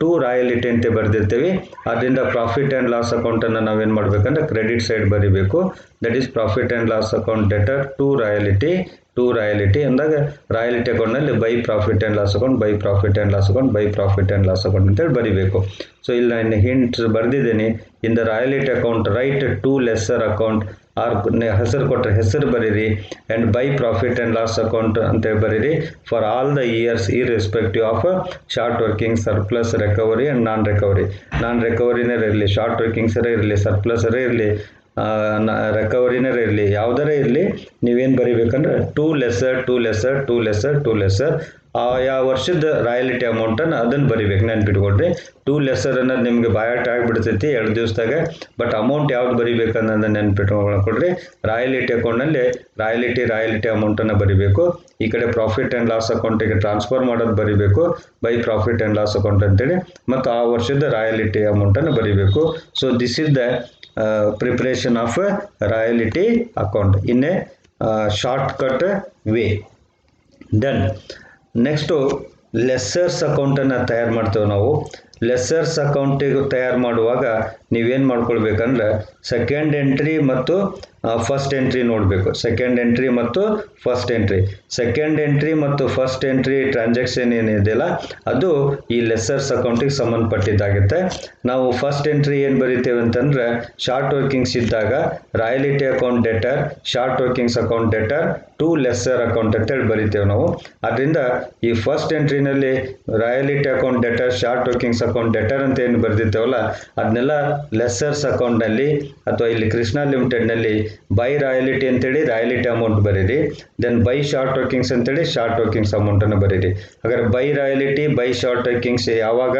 to royalty ಅಂತ ಬರೆದಿರ್ತೀವಿ, ಆದ್ದರಿಂದ ಪ್ರಾಫಿಟ್ ಆ್ಯಂಡ್ ಲಾಸ್ ಅಕೌಂಟನ್ನು ನಾವೇನು ಮಾಡಬೇಕಂದ್ರೆ ಕ್ರೆಡಿಟ್ ಸೈಡ್ ಬರೀಬೇಕು. That is profit and loss account debtor to royalty to royalty ಅಂದಾಗ ರಾಯಲಿಟಿ ಅಕೌಂಟ್ನಲ್ಲಿ by profit and loss account, by profit and loss account, by profit and loss account ಅಂತೇಳಿ ಬರೀಬೇಕು. So ಇಲ್ಲಿ ನಾನು ಹಿಂಟ್ ಬರೆದಿದ್ದೀನಿ. In the royalty account write to lessor account R ಹೆಸರು ಕೊಟ್ಟರೆ ಹೆಸರು ಬರೀರಿ, and by profit and loss account ಅಂತೇಳಿ ಬರೀರಿ for all the years irrespective of short working, surplus, recovery and non recovery. Non ರಿಕವರಿನೇ ಇರಲಿ, ಶಾರ್ಟ್ ವರ್ಕಿಂಗ್ಸರೇ ಇರಲಿ, ಸರ್ಪ್ಲಸರೇ ಇರಲಿ, ರಿಕವರಿನೇ ಇರಲಿ, ಯಾವುದರೇ ಇರಲಿ, ನೀವೇನು ಬರೀಬೇಕಂದ್ರೆ to lessor to lessor to lessor to lessor ಯಾವ ವರ್ಷದ ರಾಯಲಿಟಿ ಅಮೌಂಟನ್ನು ಅದನ್ನು ಬರಿಬೇಕು. ನೆನ್ಪಿಟ್ಕೊಡ್ರಿ, ಟು ಲೆಸ್ಸರ್ ಅನ್ನೋದು ನಿಮಗೆ ಬಾಯಾಟ ಆಗಿಬಿಡ್ತೈತಿ 2 ದಿವಸದಾಗ. ಬಟ್ ಅಮೌಂಟ್ ಯಾವ್ದು ಬರಿಬೇಕು ಅನ್ನೋದನ್ನ ನೆನ್ಪಿಟ್ಕೊಳ್ಕೊಡ್ರಿ. ರಾಯಲಿಟಿ ಅಕೌಂಟ್ನಲ್ಲಿ ರಾಯಲಿಟಿ ಅಮೌಂಟನ್ನು ಬರಿಬೇಕು. ಈ ಕಡೆ ಪ್ರಾಫಿಟ್ ಆ್ಯಂಡ್ ಲಾಸ್ ಅಕೌಂಟಿಗೆ ಟ್ರಾನ್ಸ್ಫರ್ ಮಾಡೋದು ಬರಿಬೇಕು, by profit and loss account ಅಂತೇಳಿ, ಮತ್ತು ಆ ವರ್ಷದ ರಾಯಲಿಟಿ ಅಮೌಂಟನ್ನು ಬರಿಬೇಕು. So this is the preparation of royalty account in a shortcut way. Done. Next lessors ಅಕೌಂಟನ್ನು ತಯಾರು ಮಾಡ್ತೇವೆ ನಾವು. ಲೆಸ್ಸರ್ಸ್ ಅಕೌಂಟಿಗೆ ತಯಾರು ಮಾಡುವಾಗ ನೀವೇನು ಮಾಡ್ಕೊಳ್ಬೇಕಂದ್ರೆ ಸೆಕೆಂಡ್ ಎಂಟ್ರಿ ಮತ್ತು ಫಸ್ಟ್ ಎಂಟ್ರಿ ನೋಡಬೇಕು. ಸೆಕೆಂಡ್ ಎಂಟ್ರಿ ಮತ್ತು ಫಸ್ಟ್ ಎಂಟ್ರಿ, ಸೆಕೆಂಡ್ ಎಂಟ್ರಿ ಮತ್ತು ಫಸ್ಟ್ ಎಂಟ್ರಿ ಟ್ರಾನ್ಸಾಕ್ಷನ್ ಏನಿದೆಯಲ್ಲ ಅದು ಈ ಲೆಸ್ಸರ್ಸ್ ಅಕೌಂಟಿಗೆ ಸಂಬಂಧಪಟ್ಟಿದ್ದಾಗುತ್ತೆ. ನಾವು ಫಸ್ಟ್ ಎಂಟ್ರಿ ಏನು ಬರಿತೇವೆ ಅಂತಂದ್ರೆ ಶಾರ್ಟ್ ವರ್ಕಿಂಗ್ಸ್ ಇದ್ದಾಗ royalty account debtor, short workings account debtor to lessor account ಅಂತೇಳಿ ಬರಿತೇವೆ ನಾವು. ಅದರಿಂದ ಈ ಫಸ್ಟ್ ಎಂಟ್ರಿನಲ್ಲಿ royalty account debtor, short workings account debtor ಅಂತ ಏನು ಬರೆದಿರ್ತೇವಲ್ಲ ಅದನ್ನೆಲ್ಲ ಲೆಸ್ಸರ್ಸ್ ಅಕೌಂಟ್ನಲ್ಲಿ ಅಥವಾ ಇಲ್ಲಿ ಕೃಷ್ಣ ಲಿಮಿಟೆಡ್ನಲ್ಲಿ ಬೈ ರಾಯಲಿಟಿ ಅಂತೇಳಿ ರಾಯಲಿಟಿ ಅಮೌಂಟ್ ಬರೀರಿ. ದೆನ್ ಬೈ ಶಾರ್ಟ್ ವರ್ಕಿಂಗ್ಸ್ ಅಂತೇಳಿ ಶಾರ್ಟ್ ವರ್ಕಿಂಗ್ಸ್ ಅಮೌಂಟನ್ನು ಬರೀರಿ. ಹಾಗಾದ್ರೆ by royalty by short workings ಯಾವಾಗ?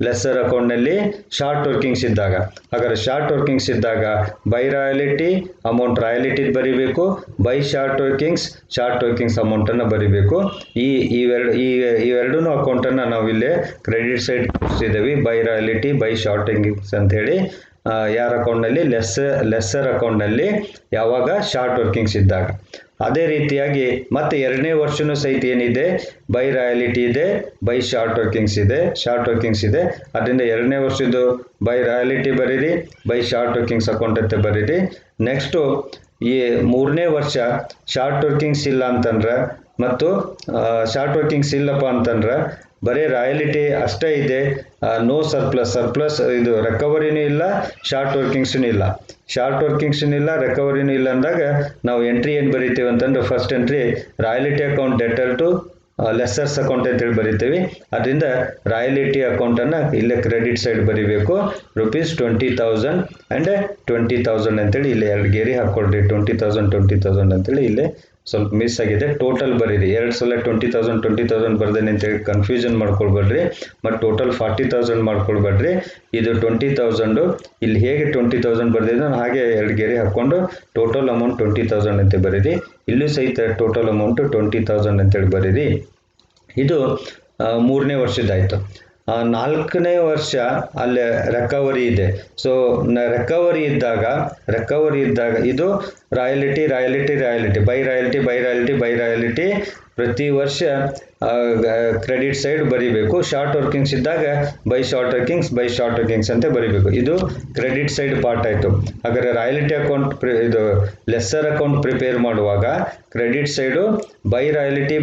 ಲೆಸ್ಸರ್ ಅಕೌಂಟ್ನಲ್ಲಿ ಶಾರ್ಟ್ ವರ್ಕಿಂಗ್ಸ್ ಇದ್ದಾಗ. ಹಾಗಾದ್ರೆ ಶಾರ್ಟ್ ವರ್ಕಿಂಗ್ಸ್ ಇದ್ದಾಗ ಬೈ ರಾಯಲಿಟಿ ಅಮೌಂಟ್ ರಾಯಲಿಟಿ ಬರೀಬೇಕು, ಬೈ ಶಾರ್ಟ್ ವರ್ಕಿಂಗ್ಸ್ ಅಮೌಂಟನ್ನು ಬರೀಬೇಕು. ಇವೆರಡೂ ಅಕೌಂಟನ್ನು ನಾವು ಇಲ್ಲಿ ಕ್ರೆಡಿಟ್ ಸೈಡ್ ಕೊಡಿಸಿದ್ದೀವಿ, by royalty by short workings ಅಂತೇಳಿ. ಯಾರ ಅಕೌಂಟ್ನಲ್ಲಿ? ಲೆಸ್ಸರ್ ಅಕೌಂಟ್ನಲ್ಲಿ ಯಾವಾಗ? ಶಾರ್ಟ್ ವರ್ಕಿಂಗ್ಸ್ ಇದ್ದಾಗ. ಅದೇ ರೀತಿಯಾಗಿ ಮತ್ತೆ 2ನೇ ವರ್ಷನೂ ಸಹಿತ ಏನಿದೆ? ಬೈ ರಾಯಲಿಟಿ ಇದೆ, ಬೈ ಶಾರ್ಟ್ ವರ್ಕಿಂಗ್ಸ್ ಇದೆ. ಅದರಿಂದ 2ನೇ ವರ್ಷದ್ದು ಬೈ ರಾಯಲಿಟಿ ಬರೀರಿ, ಬೈ ಶಾರ್ಟ್ ವರ್ಕಿಂಗ್ಸ್ ಅಕೌಂಟ್ ಅಂತ ಬರೀರಿ. ನೆಕ್ಸ್ಟು ಈ 3ನೇ ವರ್ಷ ಶಾರ್ಟ್ ವರ್ಕಿಂಗ್ಸ್ ಇಲ್ಲ ಅಂತಂದ್ರೆ ಮತ್ತು ಶಾರ್ಟ್ ವರ್ಕಿಂಗ್ಸ್ ಇಲ್ಲಪ್ಪ ಅಂತಂದ್ರೆ ಬರೀ ರಾಯಲಿಟಿ ಅಷ್ಟೇ ಇದೆ, ನೋ ಸರ್ಪ್ಲಸ್ ಇದು ರಿಕವರಿನೂ ಇಲ್ಲ, ಶಾರ್ಟ್ ವರ್ಕಿಂಗ್ಸೂ ಇಲ್ಲ, ರಿಕವರಿನೂ ಇಲ್ಲ ಅಂದಾಗ ನಾವು ಎಂಟ್ರಿ ಏನು ಬರೀತೀವಿ ಅಂತಂದ್ರೆ first entry royalty account debtor to lessors account ಅಂತೇಳಿ ಬರಿತೀವಿ. ಅದರಿಂದ ರಾಯಲಿಟಿ ಅಕೌಂಟನ್ನು ಇಲ್ಲೇ ಕ್ರೆಡಿಟ್ ಸೈಡ್ ಬರೀಬೇಕು. ₹20,000 ಆ್ಯಂಡ್ 20,000 ಅಂತೇಳಿ ಇಲ್ಲೇ 2 ಗೆರೆ ಹಾಕ್ಕೊಳ್ರಿ. 20,000 ಅಂತೇಳಿ ಇಲ್ಲೇ ಸ್ವಲ್ಪ ಮಿಸ್ ಆಗಿದೆ. ಟೋಟಲ್ ಬರೀರಿ. 2 ಸಲ 20,000 ಬರ್ದೇನೆ ಅಂತೇಳಿ ಕನ್ಫ್ಯೂಷನ್ ಮಾಡ್ಕೊಳ್ಬೇಡ್ರಿ. ಮತ್ತು ಟೋಟಲ್ 40,000 ಮಾಡ್ಕೊಳ್ಬೇಡ್ರಿ. ಇದು 20,000 ಇಲ್ಲಿ ಹೇಗೆ 20,000 ಬರ್ದಿದ್ದು ಹಾಗೆ 2 ಗೆರೆ ಹಾಕ್ಕೊಂಡು ಟೋಟಲ್ ಅಮೌಂಟ್ 20,000 ಅಂತ ಬರೀರಿ. ಇಲ್ಲೂ ಸಹಿತ ಟೋಟಲ್ ಅಮೌಂಟು 20,000 ಅಂತೇಳಿ ಬರೀರಿ. ಇದು 3ನೇ ವರ್ಷದಾಯಿತು. 4ನೇ ವರ್ಷ ಅಲ್ಲಿ ರಿಕವರಿ ಇದೆ. ಸೊ ರಿಕವರಿ ಇದ್ದಾಗ ಇದು ರಾಯಲಿಟಿ ಬೈ ರಾಯಲಿಟಿ ಪ್ರತಿ ವರ್ಷ ಕ್ರೆಡಿಟ್ ಸೈಡ್ ಬರೀಬೇಕು. ಶಾರ್ಟ್ ವರ್ಕಿಂಗ್ಸ್ ಇದ್ದಾಗ ಬೈ ಶಾರ್ಟ್ ವರ್ಕಿಂಗ್ಸ್ ಅಂತ ಬರೀಬೇಕು. ಇದು ಕ್ರೆಡಿಟ್ ಸೈಡ್ ಪಾರ್ಟ್ ಆಯಿತು. ಹಾಗಾದರೆ ರಾಯಲಿಟಿ ಅಕೌಂಟ್ ಇದು ಲೆಸ್ಸರ್ ಅಕೌಂಟ್ ಪ್ರಿಪೇರ್ ಮಾಡುವಾಗ ಕ್ರೆಡಿಟ್ ಸೈಡು ಬೈ ರಾಯಲಿಟಿ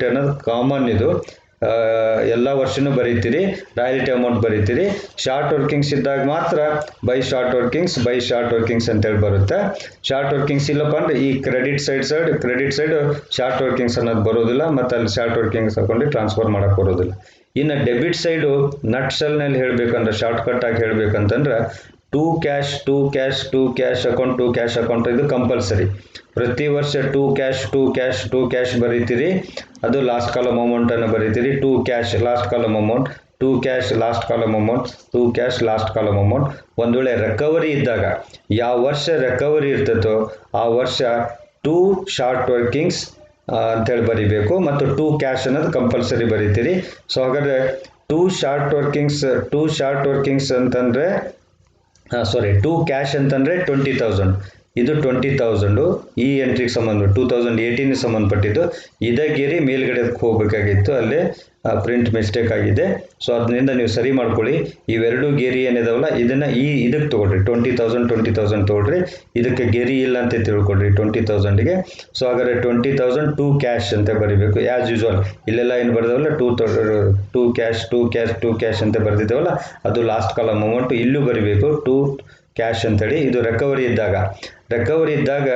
ಅನ್ನೋದು ಕಾಮನ್. ಇದು ಎಲ್ಲ ವರ್ಷನೂ ಬರೀತೀರಿ, ರಾಯಲಿಟಿ ಅಮೌಂಟ್ ಬರೀತೀರಿ. ಶಾರ್ಟ್ ವರ್ಕಿಂಗ್ಸ್ ಇದ್ದಾಗ ಮಾತ್ರ ಬೈ ಶಾರ್ಟ್ ವರ್ಕಿಂಗ್ಸ್ ಅಂತೇಳಿ ಬರುತ್ತೆ. ಶಾರ್ಟ್ ವರ್ಕಿಂಗ್ಸ್ ಇಲ್ಲಪ್ಪ ಅಂದರೆ ಈ ಕ್ರೆಡಿಟ್ ಸೈಡ್ ಶಾರ್ಟ್ ವರ್ಕಿಂಗ್ಸ್ ಅನ್ನೋದು ಬರೋದಿಲ್ಲ, ಮತ್ತು ಅಲ್ಲಿ ಶಾರ್ಟ್ ವರ್ಕಿಂಗ್ಸ್ ಅಕೌಂಟಿಗೆ ಟ್ರಾನ್ಸ್ಫರ್ ಮಾಡೋಕ್ಕೆ ಬರೋದಿಲ್ಲ. ಇನ್ನು ಡೆಬಿಟ್ ಸೈಡು ನಟ್ಸಲ್ನಲ್ಲಿ ಹೇಳಬೇಕಂದ್ರೆ ಶಾರ್ಟ್ಕಟ್ ಆಗಿ ಹೇಳಬೇಕಂತಂದ್ರೆ ಟು ಕ್ಯಾಶ್ ಅಕೌಂಟ್ ಇದು ಕಂಪಲ್ಸರಿ. ಪ್ರತಿ ವರ್ಷ ಟು ಕ್ಯಾಶ್ ಬರೀತೀರಿ. ಅದು ಲಾಸ್ಟ್ ಕಾಲಮ್ ಅಮೌಂಟನ್ನು ಬರೀತೀರಿ. To cash last column amount, to cash last column amount. ಒಂದು ವೇಳೆ ರಿಕವರಿ ಇದ್ದಾಗ ಯಾವ ವರ್ಷ ರಿಕವರಿ ಇರ್ತೈತೋ ಆ ವರ್ಷ ಟು ಶಾರ್ಟ್ ವರ್ಕಿಂಗ್ಸ್ ಅಂತೇಳಿ ಬರೀಬೇಕು, ಮತ್ತು ಟು ಕ್ಯಾಶ್ ಅನ್ನೋದು ಕಂಪಲ್ಸರಿ ಬರೀತೀರಿ. ಸೊ ಹಾಗಾದರೆ ಟು ಶಾರ್ಟ್ ವರ್ಕಿಂಗ್ಸ್ ಅಂತಂದರೆ ಟು ಕ್ಯಾಶ್ ಅಂತಂದರೆ 20,000, ಇದು 20,000 ಈ ಎಂಟ್ರಿಗೆ ಸಂಬಂಧ 2018 ಸಂಬಂಧಪಟ್ಟಿದ್ದು. ಇದೇ ಗೆರೆ ಮೇಲ್ಗಡೆ ಹೋಗಬೇಕಾಗಿತ್ತು, ಅಲ್ಲೇ ಪ್ರಿಂಟ್ ಮಿಸ್ಟೇಕ್ ಆಗಿದೆ. ಸೊ ಅದರಿಂದ ನೀವು ಸರಿ ಮಾಡ್ಕೊಳ್ಳಿ. ಇವೆರಡು ಗೆರೆ ಏನಿದಾವಲ್ಲ ಇದನ್ನ ಇದಕ್ಕೆ ತಗೊಳ್ರಿ, 20,000 ತಗೊಳ್ರಿ. ಇದಕ್ಕೆ ಗೆರೆ ಇಲ್ಲ ಅಂತ ತಿಳ್ಕೊಳ್ರಿ 20,000ಗೆ. ಸೊ ಹಾಗಾದ್ರೆ 20,000 ಟು ಕ್ಯಾಶ್ ಅಂತ ಬರೀಬೇಕು ಆಸ್ ಯೂಶುವಲ್. ಇಲ್ಲೆಲ್ಲ ಏನು ಬರ್ದಾವಲ್ಲ ಟು ಕ್ಯಾಶ್ ಅಂತ ಬರ್ದಿದ್ದಾವಲ್ಲ, ಅದು ಲಾಸ್ಟ್ ಕಾಲಮ್ ಅಮೌಂಟ್ ಇಲ್ಲೂ ಬರೀಬೇಕು ಟು ಕ್ಯಾಶ್ ಅಂತೇಳಿ. ಇದು ರಿಕವರಿ ಇದ್ದಾಗ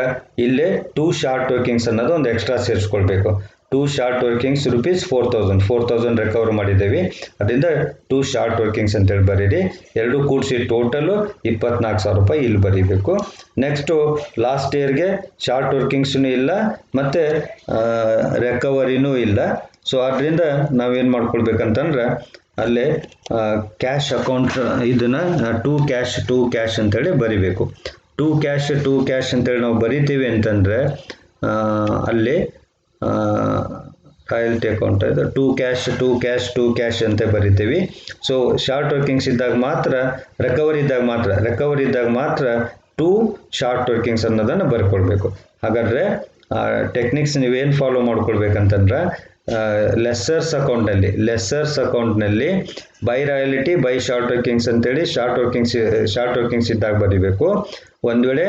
ಇಲ್ಲೇ ಟು ಶಾರ್ಟ್ ವರ್ಕಿಂಗ್ಸ್ ಅನ್ನೋದು ಒಂದು ಎಕ್ಸ್ಟ್ರಾ ಸೇರಿಸ್ಕೊಳ್ಬೇಕು. To short workings rupees 4,000 recover ಮಾಡಿದ್ದೇವೆ, ಅದರಿಂದ ಟು ಶಾರ್ಟ್ ವರ್ಕಿಂಗ್ಸ್ ಅಂತೇಳಿ ಬರೀರಿ. ಎರಡು ಕೂಡಿಸಿ ಟೋಟಲು 24,000 ರೂಪಾಯಿ ಇಲ್ಲಿ ಬರೀಬೇಕು. ನೆಕ್ಸ್ಟು ಲಾಸ್ಟ್ ಇಯರ್ಗೆ ಶಾರ್ಟ್ ವರ್ಕಿಂಗ್ಸ್ನೂ ಇಲ್ಲ ಮತ್ತು ರಿಕವರಿನೂ ಇಲ್ಲ. ಸೊ ಅದರಿಂದ ನಾವೇನು ಮಾಡ್ಕೊಳ್ಬೇಕಂತಂದ್ರೆ ಅಲ್ಲೇ ಕ್ಯಾಶ್ ಅಕೌಂಟ್ ಇದನ್ನು ಟು ಕ್ಯಾಶ್ ಅಂತೇಳಿ ಬರಿಬೇಕು. ಟು ಕ್ಯಾಶ್ ಅಂತೇಳಿ ನಾವು ಬರಿತೀವಿ ಅಂತಂದರೆ ಅಲ್ಲಿ ರಾಯಲ್ಟಿ ಅಕೌಂಟ್ ಇದು ಟು ಕ್ಯಾಶ್ ಅಂತ ಬರಿತೀವಿ. ಸೊ ಶಾರ್ಟ್ ವರ್ಕಿಂಗ್ಸ್ ಇದ್ದಾಗ ಮಾತ್ರ ರಿಕವರಿ ಇದ್ದಾಗ ಮಾತ್ರ ಟು ಶಾರ್ಟ್ ವರ್ಕಿಂಗ್ಸ್ ಅನ್ನೋದನ್ನು ಬರ್ಕೊಳ್ಬೇಕು. ಹಾಗಾದರೆ ಟೆಕ್ನಿಕ್ಸ್ ನೀವೇನು ಫಾಲೋ ಮಾಡ್ಕೊಳ್ಬೇಕಂತಂದ್ರೆ ಲೆಸ್ಸರ್ಸ್ ಅಕೌಂಟ್ನಲ್ಲಿ by royalty by short workings ಅಂತೇಳಿ ಶಾರ್ಟ್ ವರ್ಕಿಂಗ್ಸ್ ಇದ್ದಾಗ ಬರೀಬೇಕು. ಒಂದು ವೇಳೆ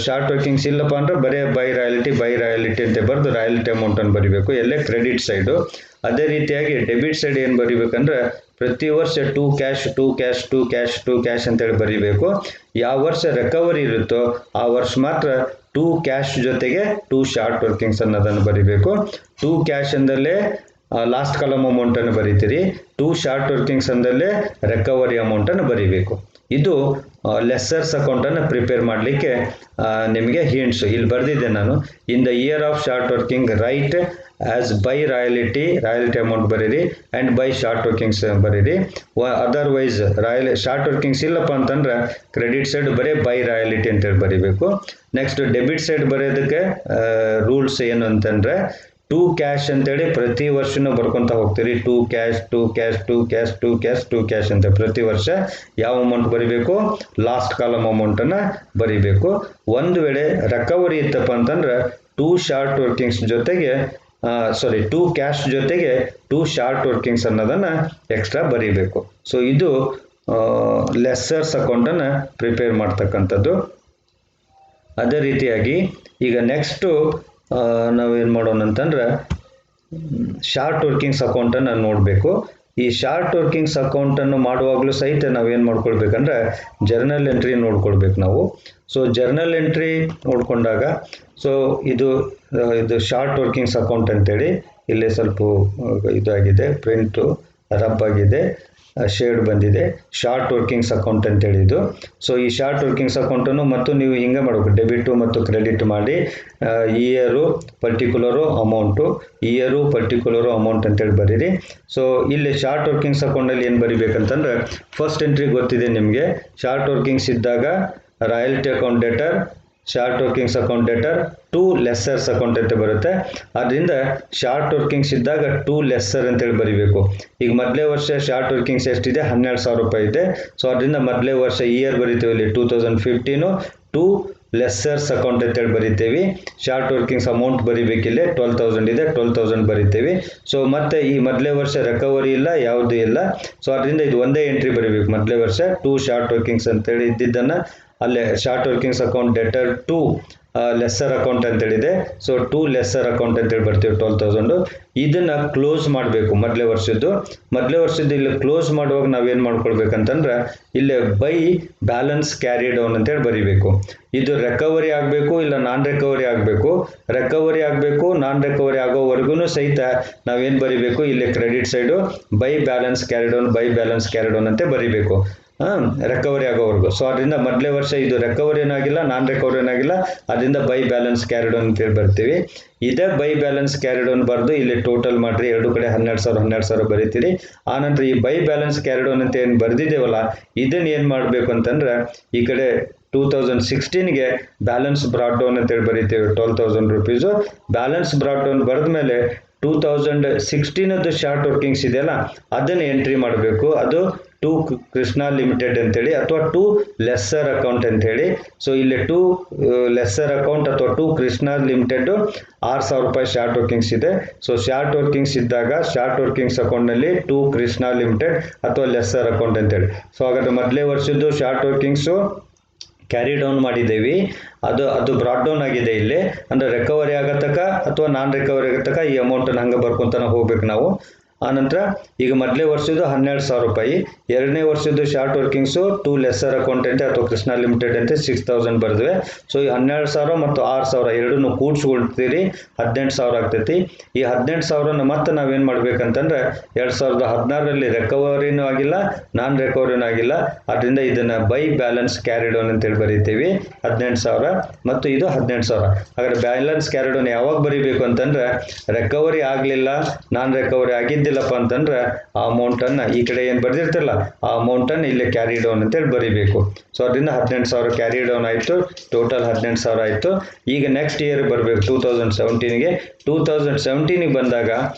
ಶಾರ್ಟ್ ವರ್ಕಿಂಗ್ಸ್ ಇಲ್ಲಪ್ಪ ಅಂದ್ರೆ ಬರೀ ಬೈ ರಾಯಲ್ಟಿ ಅಂತ ಬರೆದು ರಾಯಲ್ಟಿ ಅಮೌಂಟನ್ನು ಬರೀಬೇಕು, ಎಲ್ಲೇ ಕ್ರೆಡಿಟ್ ಸೈಡು. ಅದೇ ರೀತಿಯಾಗಿ ಡೆಬಿಟ್ ಸೈಡ್ ಏನು ಬರೀಬೇಕಂದ್ರೆ ಪ್ರತಿ ವರ್ಷ ಟು ಕ್ಯಾಶ್ ಅಂತೇಳಿ ಬರೀಬೇಕು. ಯಾವ ವರ್ಷ ರಿಕವರಿ ಇರುತ್ತೋ ಆ ವರ್ಷ ಮಾತ್ರ ಟು ಕ್ಯಾಶ್ ಜೊತೆಗೆ ಟು ಶಾರ್ಟ್ ವರ್ಕಿಂಗ್ಸ್ ಅನ್ನೋದನ್ನು ಬರೀಬೇಕು. ಟು ಕ್ಯಾಶ್ ಅಂದಲ್ಲೇ ಲಾಸ್ಟ್ ಕಾಲಮ್ ಅಮೌಂಟನ್ನು ಬರೀತೀರಿ, ಟು ಶಾರ್ಟ್ ವರ್ಕಿಂಗ್ಸ್ ಅಂದಲ್ಲೇ ರಿಕವರಿ ಅಮೌಂಟನ್ನು ಬರೀಬೇಕು. ಇದು ಲೆಸ್ಸರ್ಸ್ ಅಕೌಂಟನ್ನು ಪ್ರಿಪೇರ್ ಮಾಡಲಿಕ್ಕೆ ನಿಮಗೆ ಹಿಂಟ್ಸು ಇಲ್ಲಿ ಬರೆದಿದ್ದೆ ನಾನು. ಇನ್ the year of short working right as by royalty amount ಬರೀರಿ ಆ್ಯಂಡ್ ಬೈ ಶಾರ್ಟ್ ವರ್ಕಿಂಗ್ಸ್ ಬರೀರಿ. ಅದರ್ವೈಸ್ ಶಾರ್ಟ್ ವರ್ಕಿಂಗ್ಸ್ ಇಲ್ಲಪ್ಪ ಅಂತಂದ್ರೆ ಕ್ರೆಡಿಟ್ ಸೈಡ್ ಬರೀ ಬೈ ರಾಯಲ್ಟಿ ಅಂತೇಳಿ ಬರೀಬೇಕು. ನೆಕ್ಸ್ಟ್ ಡೆಬಿಟ್ ಸೈಡ್ ಬರೆಯೋದಕ್ಕೆ ರೂಲ್ಸ್ ಏನು ಅಂತಂದರೆ ಟು ಕ್ಯಾಶ್ ಅಂತೇಳಿ ಪ್ರತಿ ವರ್ಷನೂ ಬರ್ಕೊತ ಹೋಗ್ತೀರಿ. ಟು ಕ್ಯಾಶ್ ಅಂತ ಪ್ರತಿ ವರ್ಷ ಯಾವ ಅಮೌಂಟ್ ಬರೀಬೇಕು, ಲಾಸ್ಟ್ ಕಾಲಮ್ ಅಮೌಂಟನ್ನು ಬರೀಬೇಕು. ಒಂದು ವೇಳೆ ರಿಕವರಿ ಇತ್ತಪ್ಪ ಅಂತಂದ್ರೆ ಟು ಶಾರ್ಟ್ ವರ್ಕಿಂಗ್ಸ್ ಜೊತೆಗೆ ಟು ಕ್ಯಾಶ್ ಜೊತೆಗೆ ಟು ಶಾರ್ಟ್ ವರ್ಕಿಂಗ್ಸ್ ಅನ್ನೋದನ್ನು ಎಕ್ಸ್ಟ್ರಾ ಬರೀಬೇಕು. ಸೊ ಇದು ಲೆಸ್ಸರ್ಸ್ ಅಕೌಂಟನ್ನು ಪ್ರಿಪೇರ್ ಮಾಡ್ತಕ್ಕಂಥದ್ದು. ಅದೇ ರೀತಿಯಾಗಿ ಈಗ ನೆಕ್ಸ್ಟು ನಾವೇನು ಮಾಡೋಣ ಅಂತಂದ್ರೆ ಶಾರ್ಟ್ ವರ್ಕಿಂಗ್ಸ್ ಅಕೌಂಟನ್ನು ನೋಡಬೇಕು. ಈ ಶಾರ್ಟ್ ವರ್ಕಿಂಗ್ಸ್ ಅಕೌಂಟನ್ನು ಮಾಡುವಾಗಲೂ ಸಹಿತ ನಾವೇನು ಮಾಡ್ಕೊಳ್ಬೇಕಂದ್ರೆ ಜರ್ನಲ್ ಎಂಟ್ರಿ ನೋಡ್ಕೊಳ್ಬೇಕು ನಾವು. ಸೊ ಜರ್ನಲ್ ಎಂಟ್ರಿ ನೋಡಿಕೊಂಡಾಗ ಇದು ಶಾರ್ಟ್ ವರ್ಕಿಂಗ್ಸ್ ಅಕೌಂಟ್ ಅಂತೇಳಿ ಇಲ್ಲಿ ಸ್ವಲ್ಪ ಇದಾಗಿದೆ, ಪ್ರಿಂಟು ರಬ್ ಆಗಿದೆ, ಶೇಡ್ ಬಂದಿದೆ, ಶಾರ್ಟ್ ವರ್ಕಿಂಗ್ಸ್ ಅಕೌಂಟ್ ಅಂತೇಳಿ ಇದು. ಸೊ ಈ ಶಾರ್ಟ್ ವರ್ಕಿಂಗ್ಸ್ ಅಕೌಂಟನ್ನು ಮತ್ತು ನೀವು ಹಿಂಗೆ ಮಾಡಬೇಕು, ಡೆಬಿಟು ಮತ್ತು ಕ್ರೆಡಿಟ್ ಮಾಡಿ ಇಯರು ಪರ್ಟಿಕ್ಯುಲರು ಅಮೌಂಟ್ ಅಂತೇಳಿ ಬರೀರಿ. ಸೊ ಇಲ್ಲಿ ಶಾರ್ಟ್ ವರ್ಕಿಂಗ್ಸ್ ಅಕೌಂಟಲ್ಲಿ ಏನು ಬರಿಬೇಕಂತಂದ್ರೆ ಫಸ್ಟ್ ಎಂಟ್ರಿ ಗೊತ್ತಿದೆ ನಿಮಗೆ. ಶಾರ್ಟ್ ವರ್ಕಿಂಗ್ಸ್ ಇದ್ದಾಗ royalty account debtor, short workings account debtor, to lessors account ಅಂತ ಬರುತ್ತೆ. ಅದರಿಂದ ಶಾರ್ಟ್ ವರ್ಕಿಂಗ್ಸ್ ಇದ್ದಾಗ ಟು ಲೆಸ್ಸರ್ ಅಂತೇಳಿ ಬರೀಬೇಕು. ಈಗ ಮೊದಲೇ ವರ್ಷ ಶಾರ್ಟ್ ವರ್ಕಿಂಗ್ಸ್ ಎಷ್ಟಿದೆ, 12,000 ರೂಪಾಯಿ ಇದೆ. ಸೊ ಅದರಿಂದ ಮೊದಲೇ ವರ್ಷ ಇಯರ್ ಬರಿತೀವಿ ಇಲ್ಲಿ 2015 ಟು ಲೆಸ್ಸರ್ಸ್ ಅಕೌಂಟ್ ಅಂತೇಳಿ ಬರಿತೀವಿ. ಶಾರ್ಟ್ ವರ್ಕಿಂಗ್ಸ್ ಅಮೌಂಟ್ ಬರಿಬೇಕಿಲ್ಲ 12,000 ಇದೆ, 12,000 ಬರಿತೀವಿ. ಸೊ ಮತ್ತೆ ಈ ಮೊದಲೇ ವರ್ಷ ರಿಕವರಿ ಇಲ್ಲ, ಯಾವುದೂ ಇಲ್ಲ. ಸೊ ಅದರಿಂದ ಇದು ಒಂದೇ ಎಂಟ್ರಿ ಬರೀಬೇಕು. ಮೊದಲೇ ವರ್ಷ ಟು ಶಾರ್ಟ್ ವರ್ಕಿಂಗ್ಸ್ ಅಂತೇಳಿ ಇದ್ದಿದ್ದನ್ನು ಅಲ್ಲೇ short workings account debtor to lessor account ಅಂತೇಳಿದೆ. ಸೊ ಟು ಲೆಸ್ಸರ್ ಅಕೌಂಟ್ ಅಂತೇಳಿ ಬರ್ತೀವಿ 12,000. ಇದನ್ನು ಕ್ಲೋಸ್ ಮಾಡಬೇಕು. ಮೊದಲೇ ವರ್ಷದ್ದು ಇಲ್ಲಿ ಕ್ಲೋಸ್ ಮಾಡುವಾಗ ನಾವೇನು ಮಾಡ್ಕೊಳ್ಬೇಕಂತಂದ್ರೆ ಇಲ್ಲೇ ಬೈ ಬ್ಯಾಲೆನ್ಸ್ ಕ್ಯಾರಿ ಡೌನ್ ಅಂತೇಳಿ ಬರೀಬೇಕು. ಇದು ರಿಕವರಿ ಆಗಬೇಕು ಇಲ್ಲ ನಾನ್ ರಿಕವರಿ ಆಗಬೇಕು. ನಾನ್ ರಿಕವರಿ ಆಗೋವರೆಗೂ ಸಹಿತ ನಾವೇನು ಬರೀಬೇಕು, ಇಲ್ಲಿ credit side by balance carry down ಅಂತ ಬರೀಬೇಕು ರಿಕವರಿ ಆಗೋವರೆಗೂ. ಸೊ ಅದರಿಂದ ಮೊದಲೇ ವರ್ಷ ಇದು ರಿಕವರಿ ಏನಾಗಿಲ್ಲ, ನಾನ್ ರಿಕವರಿ ಏನಾಗಿಲ್ಲ, ಅದರಿಂದ ಬೈ ಬ್ಯಾಲೆನ್ಸ್ ಕ್ಯಾರಿ ಡೌನ್ ಅಂತೇಳಿ ಬರ್ತೀವಿ. ಇದೇ ಬೈ ಬ್ಯಾಲೆನ್ಸ್ ಕ್ಯಾರಿ ಡೌನ್ ಬರೆದು ಇಲ್ಲಿ ಟೋಟಲ್ ಮಾಡಿರಿ, ಎರಡು ಕಡೆ 12,000 ಬರೀತೀರಿ. ಆನಂತರ ಈ ಬೈ ಬ್ಯಾಲೆನ್ಸ್ ಕ್ಯಾರಿ ಡೌನ್ ಅಂತ ಏನು ಬರೆದಿದ್ದೇವಲ್ಲ ಇದನ್ನು ಏನು ಮಾಡಬೇಕು ಅಂತಂದ್ರೆ ಈ ಕಡೆ 2016ಗೆ ಬ್ಯಾಲೆನ್ಸ್ ಬ್ರಾಡ್ ಡೌನ್ ಅಂತೇಳಿ ಬರೀತೀವಿ 12,000 ರೂಪೀಸು. ಬ್ಯಾಲೆನ್ಸ್ ಬ್ರಾಡ್ ಡೌನ್ ಬರೆದ ಮೇಲೆ 2016 ಶಾರ್ಟ್ ವರ್ಕಿಂಗ್ಸ್ ಇದೆಯಲ್ಲ ಅದನ್ನು ಎಂಟ್ರಿ ಮಾಡಬೇಕು. ಅದು ಟು ಕೃಷ್ಣ ಲಿಮಿಟೆಡ್ ಅಂತೇಳಿ ಅಥವಾ ಟು ಲೆಸ್ಸರ್ ಅಕೌಂಟ್ ಅಂತೇಳಿ. ಸೊ ಇಲ್ಲಿ ಟು ಲೆಸ್ಸರ್ ಅಕೌಂಟ್ ಅಥವಾ ಟು ಕೃಷ್ಣ ಲಿಮಿಟೆಡ್ 6,000 ರೂಪಾಯಿ ಶಾರ್ಟ್ ವರ್ಕಿಂಗ್ಸ್ ಇದೆ. ಸೊ ಶಾರ್ಟ್ ವರ್ಕಿಂಗ್ಸ್ ಇದ್ದಾಗ ಶಾರ್ಟ್ ವರ್ಕಿಂಗ್ಸ್ ಅಕೌಂಟ್ನಲ್ಲಿ ಟು ಕೃಷ್ಣ ಲಿಮಿಟೆಡ್ ಅಥವಾ ಲೆಸ್ಸರ್ ಅಕೌಂಟ್ ಅಂತೇಳಿ. ಸೊ ಹಾಗಾದ್ರೆ ಮೊದಲೇ ವರ್ಷದ್ದು ಶಾರ್ಟ್ ವರ್ಕಿಂಗ್ಸು ಕ್ಯಾರಿ ಡೌನ್ ಮಾಡಿದ್ದೇವೆ, ಅದು ಬ್ರಾಡ್ ಡೌನ್ ಆಗಿದೆ ಇಲ್ಲಿ, ಅಂದರೆ ರಿಕವರಿ ಆಗತಕ್ಕ ಅಥವಾ ನಾನ್ ರಿಕವರಿ ಆಗತಕ್ಕ ಈ ಅಮೌಂಟನ್ನು ಹಂಗೆ ಬರ್ಕೊಂತಾನೆ ಹೋಗ್ಬೇಕು ನಾವು. ಆನಂತರ ಈಗ ಮೊದಲೇ ವರ್ಷದ್ದು 12,000 ರೂಪಾಯಿ, ಎರಡನೇ ವರ್ಷದ್ದು ಶಾರ್ಟ್ ವರ್ಕಿಂಗ್ಸು ಟು ಲೆಸ್ಸರ್ ಅಕೌಂಟ್ ಅಂತೆ ಅಥವಾ ಕೃಷ್ಣ ಲಿಮಿಟೆಡ್ ಅಂತೆ 6,000 ಬರೆದ್ವಿ. ಸೊ ಈ 12,000 ಮತ್ತು 6,000 ಎರಡನ್ನೂ ಕೂಡಿಸ್ಕೊಳ್ತೀರಿ 18,000 ಆಗ್ತೈತಿ. ಈ 18,000ನ ಮತ್ತೆ ನಾವೇನು ಮಾಡ್ಬೇಕಂತಂದ್ರೆ 2016ರಲ್ಲಿ ರಿಕವರಿನೂ ಆಗಿಲ್ಲ, ನಾನ್ ರಿಕವರಿನೂ ಆಗಿಲ್ಲ, ಅದರಿಂದ ಇದನ್ನು ಬೈ ಬ್ಯಾಲೆನ್ಸ್ ಕ್ಯಾರಿ ಡೌನ್ ಅಂತೇಳಿ ಬರೀತೀವಿ 18,000 ಮತ್ತು ಇದು 18,000. ಹಾಗಾದ್ರೆ ಬ್ಯಾಲೆನ್ಸ್ ಕ್ಯಾರಿ ಡೌನ್ ಯಾವಾಗ ಬರೀಬೇಕು ಅಂತಂದ್ರೆ ರಿಕವರಿ ಆಗಲಿಲ್ಲ, ನಾನ್ ರಿಕವರಿ ಆಗಿದ್ದಿಲ್ಲಪ್ಪ ಅಂತಂದ್ರೆ ಆ ಅಮೌಂಟನ್ನು ಈ ಕಡೆ ಏನು ಬರ್ದಿರ್ತಿರಲ್ಲ ಆ ಅಮೌಂಟನ್ನು ಇಲ್ಲಿ ಕ್ಯಾರಿ ಡೌನ್ ಅಂತೇಳಿ ಬರೀಬೇಕು. ಸೊ ಅದರಿಂದ 18,000 ಕ್ಯಾರಿ ಡೌನ್ ಆಯಿತು, ಟೋಟಲ್ 18,000 ಆಯಿತು. ಈಗ ನೆಕ್ಸ್ಟ್ ಇಯರ್ ಬರಬೇಕು 2017ಗೆ. 2017ಗೆ ಬಂದಾಗ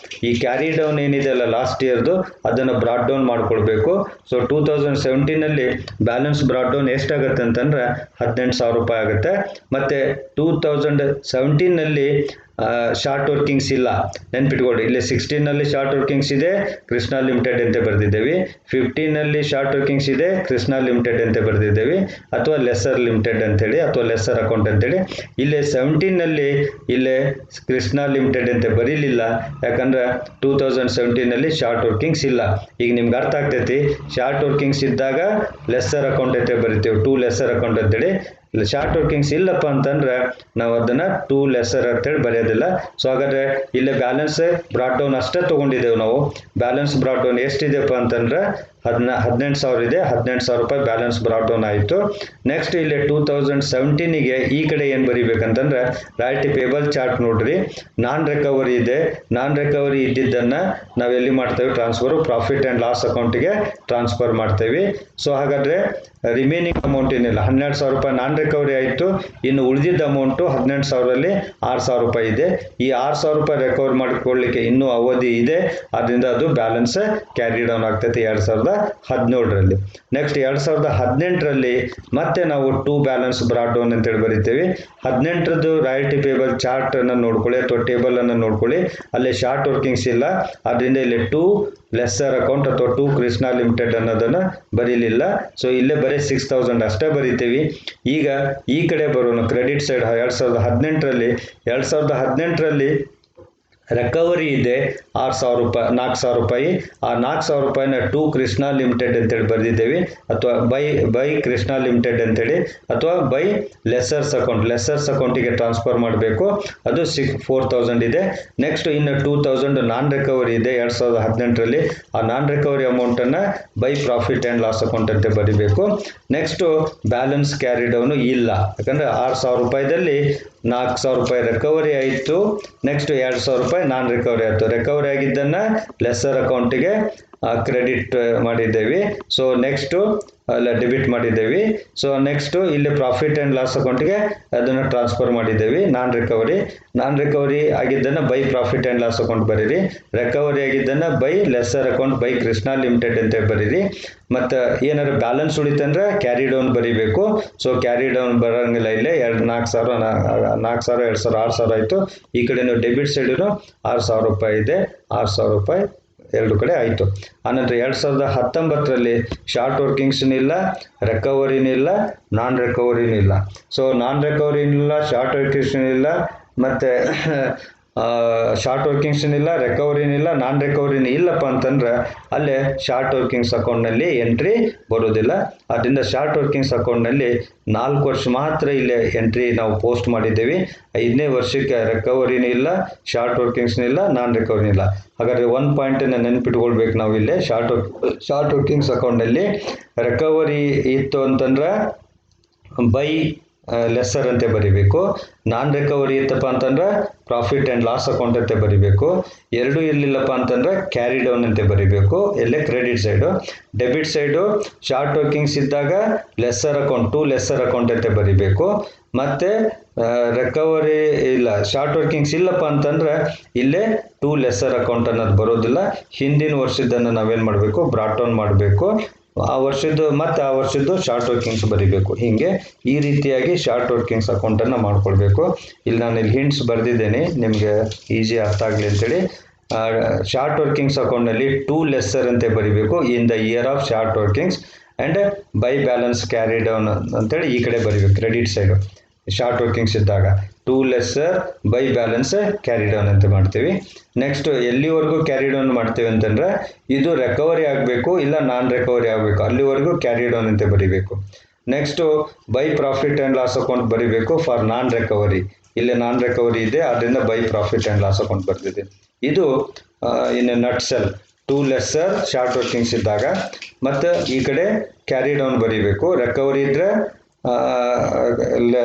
ಈ ಕ್ಯಾರಿ ಡೌನ್ ಏನಿದೆ ಅಲ್ಲ ಲಾಸ್ಟ್ ಇಯರ್ದು ಅದನ್ನು ಬ್ರಾಡ್ ಡೌನ್ ಮಾಡ್ಕೊಳ್ಬೇಕು. ಸೊ 2017ನಲ್ಲಿ ಬ್ಯಾಲೆನ್ಸ್ ಬ್ರಾಡ್ ಡೌನ್ ಎಷ್ಟಾಗುತ್ತೆ ಅಂತಂದ್ರೆ 18,000 ರೂಪಾಯಿ ಆಗುತ್ತೆ. ಮತ್ತು 2017ನಲ್ಲಿ ಶಾರ್ಟ್ ವರ್ಕಿಂಗ್ಸ್ ಇಲ್ಲ, ನೆನ್ಪಿಟ್ಕೊಳ್ರಿ. ಇಲ್ಲಿ 16ನಲ್ಲಿ ಶಾರ್ಟ್ ವರ್ಕಿಂಗ್ಸ್ ಇದೆ, ಕೃಷ್ಣ ಲಿಮಿಟೆಡ್ ಅಂತ ಬರೆದಿದ್ದೇವೆ. 15ನಲ್ಲಿ ಶಾರ್ಟ್ ವರ್ಕಿಂಗ್ಸ್ ಇದೆ, ಕೃಷ್ಣ ಲಿಮಿಟೆಡ್ ಅಂತ ಬರೆದಿದ್ದೇವೆ, ಅಥವಾ ಲೆಸ್ಸರ್ ಲಿಮಿಟೆಡ್ ಅಂತೇಳಿ ಅಥವಾ ಲೆಸ್ಸರ್ ಅಕೌಂಟ್ ಅಂತೇಳಿ. ಇಲ್ಲಿ 17ನಲ್ಲಿ ಇಲ್ಲೇ ಕೃಷ್ಣ ಲಿಮಿಟೆಡ್ ಅಂತ ಬರೀಲಿಲ್ಲ, ಯಾಕಂದ್ರೆ 2017ನಲ್ಲಿ ಶಾರ್ಟ್ ವರ್ಕಿಂಗ್ಸ್ ಇಲ್ಲ. ಈಗ ನಿಮ್ಗೆ ಅರ್ಥ ಆಗ್ತೈತಿ, ಶಾರ್ಟ್ ವರ್ಕಿಂಗ್ಸ್ ಇದ್ದಾಗ ಲೆಸ್ಸರ್ ಅಕೌಂಟ್ ಅಂತ ಬರಿತೀವಿ, ಟು ಲೆಸ್ಸರ್ ಅಕೌಂಟ್ ಅಂತೇಳಿ. ಶಾರ್ಟ್ ವರ್ಕಿಂಗ್ಸ್ ಇಲ್ಲಪ್ಪ ಅಂತಂದ್ರೆ ನಾವು ಅದನ್ನು ಟು ಲೆಸ್ಸರ್ ಅಂತೇಳಿ ಬರೆಯೋದಿಲ್ಲ. ಸೊ ಹಾಗಾದ್ರೆ ಇಲ್ಲಿ ಬ್ಯಾಲೆನ್ಸ್ ಬ್ರಾಡ್ ಡೌನ್ ಅಷ್ಟೇ ತೊಗೊಂಡಿದ್ದೇವೆ ನಾವು. ಬ್ಯಾಲೆನ್ಸ್ ಬ್ರಾಡ್ ಡೌನ್ ಎಷ್ಟಿದೆಪ್ಪ ಅಂತಂದ್ರೆ 18,000 ಇದೆ, 18,000 ರೂಪಾಯಿ ಬ್ಯಾಲೆನ್ಸ್ ಬ್ರಾಡ್ ಡೌನ್ ಆಯಿತು. ನೆಕ್ಸ್ಟ್ ಇಲ್ಲಿ 2017ಗೆ ಈ ಕಡೆ ಏನು ಬರೀಬೇಕಂತಂದ್ರೆ ರಾಯಲ್ಟಿ ಪೇಬಲ್ ಚಾರ್ಟ್ ನೋಡ್ರಿ, ನಾನ್ ರಿಕವರಿ ಇದೆ. ನಾನ್ ರಿಕವರಿ ಇದ್ದಿದ್ದನ್ನು ನಾವು ಎಲ್ಲಿ ಮಾಡ್ತೇವೆ, ಟ್ರಾನ್ಸ್ಫರು ಪ್ರಾಫಿಟ್ ಆ್ಯಂಡ್ ಲಾಸ್ ಅಕೌಂಟಿಗೆ ಟ್ರಾನ್ಸ್ಫರ್ ಮಾಡ್ತೇವೆ. ಸೊ ಹಾಗಾದರೆ ರಿಮೈನಿಂಗ್ ಅಮೌಂಟ್ ಏನಿಲ್ಲ, 12,000 ರೂಪಾಯಿ ನಾನ್ ರಿಕವರಿ ಆಯಿತು. ಇನ್ನು ಉಳಿದಿದ್ದ ಅಮೌಂಟು 18,000ರಲ್ಲಿ 6,000 ರೂಪಾಯಿ ಇದೆ. ಈ 6,000 ರೂಪಾಯಿ ರಿಕವರ್ ಮಾಡಿಕೊಳ್ಳಿಕ್ಕೆ ಇನ್ನೂ ಅವಧಿ ಇದೆ, ಆದ್ದರಿಂದ ಅದು ಬ್ಯಾಲೆನ್ಸ್ ಕ್ಯಾರಿ ಡೌನ್ ಆಗ್ತೈತೆ 2017ರಲ್ಲಿ. ನೆಕ್ಸ್ಟ್ 2018ರಲ್ಲಿ ಮತ್ತೆ ನಾವು ಟು ಬ್ಯಾಲೆನ್ಸ್ ಬ್ರಾಡ್ ಡೌನ್ ಅಂತೇಳಿ ಬರಿತೀವಿ. 18ರದ್ದು ರಾಯಲ್ಟಿ ಪೇಬಲ್ ಚಾರ್ಟ್ ಅನ್ನು ನೋಡ್ಕೊಳ್ಳಿ ಅಥವಾ ಟೇಬಲ್ ಅನ್ನು ನೋಡ್ಕೊಳ್ಳಿ, ಅಲ್ಲಿ ಶಾರ್ಟ್ ವರ್ಕಿಂಗ್ಸ್ ಇಲ್ಲ, ಅದರಿಂದ ಇಲ್ಲಿ ಟು ಲೆಸ್ಸರ್ ಅಕೌಂಟ್ ಅಥವಾ ಟು ಕೃಷ್ಣ ಲಿಮಿಟೆಡ್ ಅನ್ನೋದನ್ನು ಬರೀಲಿಲ್ಲ. ಸೊ ಇಲ್ಲೇ ಬರೀ 6,000 ಅಷ್ಟೇ ಬರಿತೀವಿ. ಈಗ ಈ ಕಡೆ ಬರೋಣ ಕ್ರೆಡಿಟ್ ಸೈಡ್. 2018ರಲ್ಲಿ ರಿಕವರಿ ಇದೆ 6,000 ರೂಪಾಯಿ, 4,000 ರೂಪಾಯಿ. ಆ 4,000 ರೂಪಾಯಿನ ಟು ಕೃಷ್ಣ ಲಿಮಿಟೆಡ್ ಅಂತೇಳಿ ಬರೆದಿದ್ದೇವೆ, ಅಥವಾ ಬೈ ಕೃಷ್ಣ ಲಿಮಿಟೆಡ್ ಅಂತೇಳಿ, ಅಥವಾ ಬೈ ಲೆಸ್ಸರ್ಸ್ ಅಕೌಂಟಿಗೆ ಟ್ರಾನ್ಸ್ಫರ್ ಮಾಡಬೇಕು. ಅದು 4,000 ಇದೆ. ನೆಕ್ಸ್ಟ್ ಇನ್ನು 2,000 ನಾನ್ ರಿಕವರಿ ಇದೆ 2018ರಲ್ಲಿ. ಆ ನಾನ್ ರಿಕವರಿ ಅಮೌಂಟನ್ನು by profit and loss account ಅಂತ ಬರೀಬೇಕು. ನೆಕ್ಸ್ಟು ಬ್ಯಾಲೆನ್ಸ್ ಕ್ಯಾರಿ ಡೌನು ಇಲ್ಲ, ಯಾಕಂದರೆ 6,000 ರೂಪಾಯಿದಲ್ಲಿ 4,000 ರೂಪಾಯಿ ರಿಕವರಿ ಆಯಿತು. ನೆಕ್ಸ್ಟ್ 2,000 ರೂಪಾಯಿ ನಾನ್ ರಿಕವರಿ ಆಯಿತು. ರಿಕವರಿ ಆಗಿದ್ದನ್ನು ಲೆಸ್ಸರ್ ಅಕೌಂಟಿಗೆ ಕ್ರೆಡಿಟ್ ಮಾಡಿದ್ದೇವೆ. ಸೊ ನೆಕ್ಸ್ಟು ಅಲ್ಲ ಡೆಬಿಟ್ ಮಾಡಿದ್ದೇವೆ. ಸೊ ನೆಕ್ಸ್ಟು ಇಲ್ಲಿ ಪ್ರಾಫಿಟ್ ಆ್ಯಂಡ್ ಲಾಸ್ ಅಕೌಂಟಿಗೆ ಅದನ್ನು ಟ್ರಾನ್ಸ್ಫರ್ ಮಾಡಿದ್ದೇವೆ. ನಾನ್ ರಿಕವರಿ ಆಗಿದ್ದನ್ನು by profit and loss account ಬರೀರಿ. ರಿಕವರಿ ಆಗಿದ್ದನ್ನು by lessor account by Krishna limited ಅಂತ ಬರೀರಿ. ಮತ್ತು ಏನಾದ್ರು ಬ್ಯಾಲೆನ್ಸ್ ಉಳಿತಂದ್ರೆ ಕ್ಯಾರಿ ಡೌನ್ ಬರೀಬೇಕು. ಸೊ ಕ್ಯಾರಿ ಡೌನ್ ಬರೋಂಗಿಲ್ಲ, ಇಲ್ಲೇ 4,000 6,000 ಆಯಿತು. ಈ ಕಡೆ ಡೆಬಿಟ್ ಸೈಡು 6,000 ರೂಪಾಯಿ ಇದೆ, 6,000 ರೂಪಾಯಿ ಎರಡು ಕಡೆ ಆಯಿತು. ಆನಂತರ 2019ರಲ್ಲಿ ಶಾರ್ಟ್ ವರ್ಕಿಂಗ್ಸ್ನೂ ಇಲ್ಲ, ರಿಕವರಿನೂ ಇಲ್ಲ, ನಾನ್ ರಿಕವರಿನೂ ಇಲ್ಲ. ಸೊ ನಾನ್ ರಿಕವರಿನೂ ಇಲ್ಲ, ಶಾರ್ಟ್ ವರ್ಕಿಂಗ್ಸ್ನೂ ಇಲ್ಲ, ಮತ್ತು ಶಾರ್ಟ್ ವರ್ಕಿಂಗ್ಸ್ನೂ ಇಲ್ಲ, ರಿಕವರಿನೂ ಇಲ್ಲ, ನಾನ್ ರಿಕವರಿನೂ ಇಲ್ಲಪ್ಪ ಅಂತಂದ್ರೆ ಅಲ್ಲೇ ಶಾರ್ಟ್ ವರ್ಕಿಂಗ್ಸ್ ಅಕೌಂಟ್ನಲ್ಲಿ ಎಂಟ್ರಿ ಬರೋದಿಲ್ಲ. ಅದರಿಂದ ಶಾರ್ಟ್ ವರ್ಕಿಂಗ್ಸ್ ಅಕೌಂಟ್ನಲ್ಲಿ 4 ವರ್ಷ ಮಾತ್ರ ಇಲ್ಲೇ ಎಂಟ್ರಿ ನಾವು ಪೋಸ್ಟ್ ಮಾಡಿದ್ದೇವೆ. 5ನೇ ವರ್ಷಕ್ಕೆ ರಿಕವರಿನೂ ಇಲ್ಲ, ಶಾರ್ಟ್ ವರ್ಕಿಂಗ್ಸ್ನೂ ಇಲ್ಲ, ನಾನ್ ರಿಕವರಿನೂ ಇಲ್ಲ. ಹಾಗಾದರೆ ಒಂದು ಪಾಯಿಂಟನ್ನು ನೆನ್ಪಿಟ್ಕೊಳ್ಬೇಕು ನಾವು. ಇಲ್ಲೇ ಶಾರ್ಟ್ ವರ್ಕಿಂಗ್ಸ್ ಅಕೌಂಟ್ನಲ್ಲಿ ರಿಕವರಿ ಇತ್ತು ಅಂತಂದ್ರೆ ಬೈ ಲೆಸ್ಸರ್ ಅಂತ ಬರೀಬೇಕು. ನಾನ್ ರಿಕವರಿ ಇತ್ತಪ್ಪ ಅಂತಂದ್ರೆ ಪ್ರಾಫಿಟ್ ಆ್ಯಂಡ್ ಲಾಸ್ ಅಕೌಂಟ್ ಅಂತ ಬರೀಬೇಕು. ಎರಡೂ ಇರಲಿಲ್ಲಪ್ಪ ಅಂತಂದ್ರೆ ಕ್ಯಾರಿ ಡೌನ್ ಅಂತ ಬರೀಬೇಕು. ಎಲ್ಲೇ credit side. Debit side short workings ಇದ್ದಾಗ ಲೆಸ್ಸರ್ ಅಕೌಂಟ್ ಅಂತ ಬರೀಬೇಕು. ಮತ್ತು ರಿಕವರಿ ಇಲ್ಲ, ಶಾರ್ಟ್ ವರ್ಕಿಂಗ್ಸ್ ಇಲ್ಲಪ್ಪ ಅಂತಂದ್ರೆ ಇಲ್ಲೇ ಟು ಲೆಸ್ಸರ್ ಅಕೌಂಟ್ ಅನ್ನೋದು ಬರೋದಿಲ್ಲ. ಹಿಂದಿನ ವರ್ಷದನ್ನು ನಾವೇನು ಮಾಡಬೇಕು, ಬ್ರಾಟ್ ಡೌನ್ ಮಾಡಬೇಕು. ಆ ವರ್ಷದ್ದು ಮತ್ತು ಆ ವರ್ಷದ್ದು ಶಾರ್ಟ್ ವರ್ಕಿಂಗ್ಸ್ ಬರೀಬೇಕು. ಹೀಗೆ ಈ ರೀತಿಯಾಗಿ ಶಾರ್ಟ್ ವರ್ಕಿಂಗ್ಸ್ ಅಕೌಂಟನ್ನು ಮಾಡ್ಕೊಳ್ಬೇಕು. ಇಲ್ಲಿ ನಾನು ಇಲ್ಲಿ ಹಿಂಟ್ಸ್ ಬರೆದಿದ್ದೇನೆ ನಿಮಗೆ ಈಸಿ ಅರ್ಥ ಆಗಲಿ ಅಂತೇಳಿ. ಶಾರ್ಟ್ ವರ್ಕಿಂಗ್ಸ್ ಅಕೌಂಟ್ನಲ್ಲಿ ಟು ಲೆಸ್ಸರ್ ಅಂತ ಬರೀಬೇಕು in the year of short workings and by balance carry down ಅಂತೇಳಿ ಈ ಕಡೆ ಬರೀಬೇಕು ಕ್ರೆಡಿಟ್ ಸೈಡು. ಶಾರ್ಟ್ ವರ್ಕಿಂಗ್ಸ್ ಇದ್ದಾಗ to lesser by balance carry down ಅಂತ ಮಾಡ್ತೀವಿ. ನೆಕ್ಸ್ಟ್ ಎಲ್ಲಿವರೆಗೂ ಕ್ಯಾರಿ ಡೌನ್ ಮಾಡ್ತೀವಿ ಅಂತಂದರೆ ಇದು ರಿಕವರಿ ಆಗಬೇಕು ಇಲ್ಲ ನಾನ್ ರಿಕವರಿ ಆಗಬೇಕು, ಅಲ್ಲಿವರೆಗೂ ಕ್ಯಾರಿ ಡೌನ್ ಅಂತ ಬರೀಬೇಕು. Next by profit and loss account ಬರೀಬೇಕು ಫಾರ್ ನಾನ್ ರಿಕವರಿ. ಇಲ್ಲಿ ನಾನ್ ರಿಕವರಿ ಇದೆ, ಆದ್ದರಿಂದ by profit and loss account ಬರ್ತಿದೆ. ಇದು ಇನ್ ನಟ್ಸೆಲ್ ಟು ಲೆಸ್ಸರ್ ಶಾರ್ಟ್ ವರ್ಕಿಂಗ್ಸ್ ಇದ್ದಾಗ. ಮತ್ತು ಈ ಕಡೆ ಕ್ಯಾರಿ ಡೌನ್ ಬರೀಬೇಕು. ರಿಕವರಿ ಇದ್ದರೆ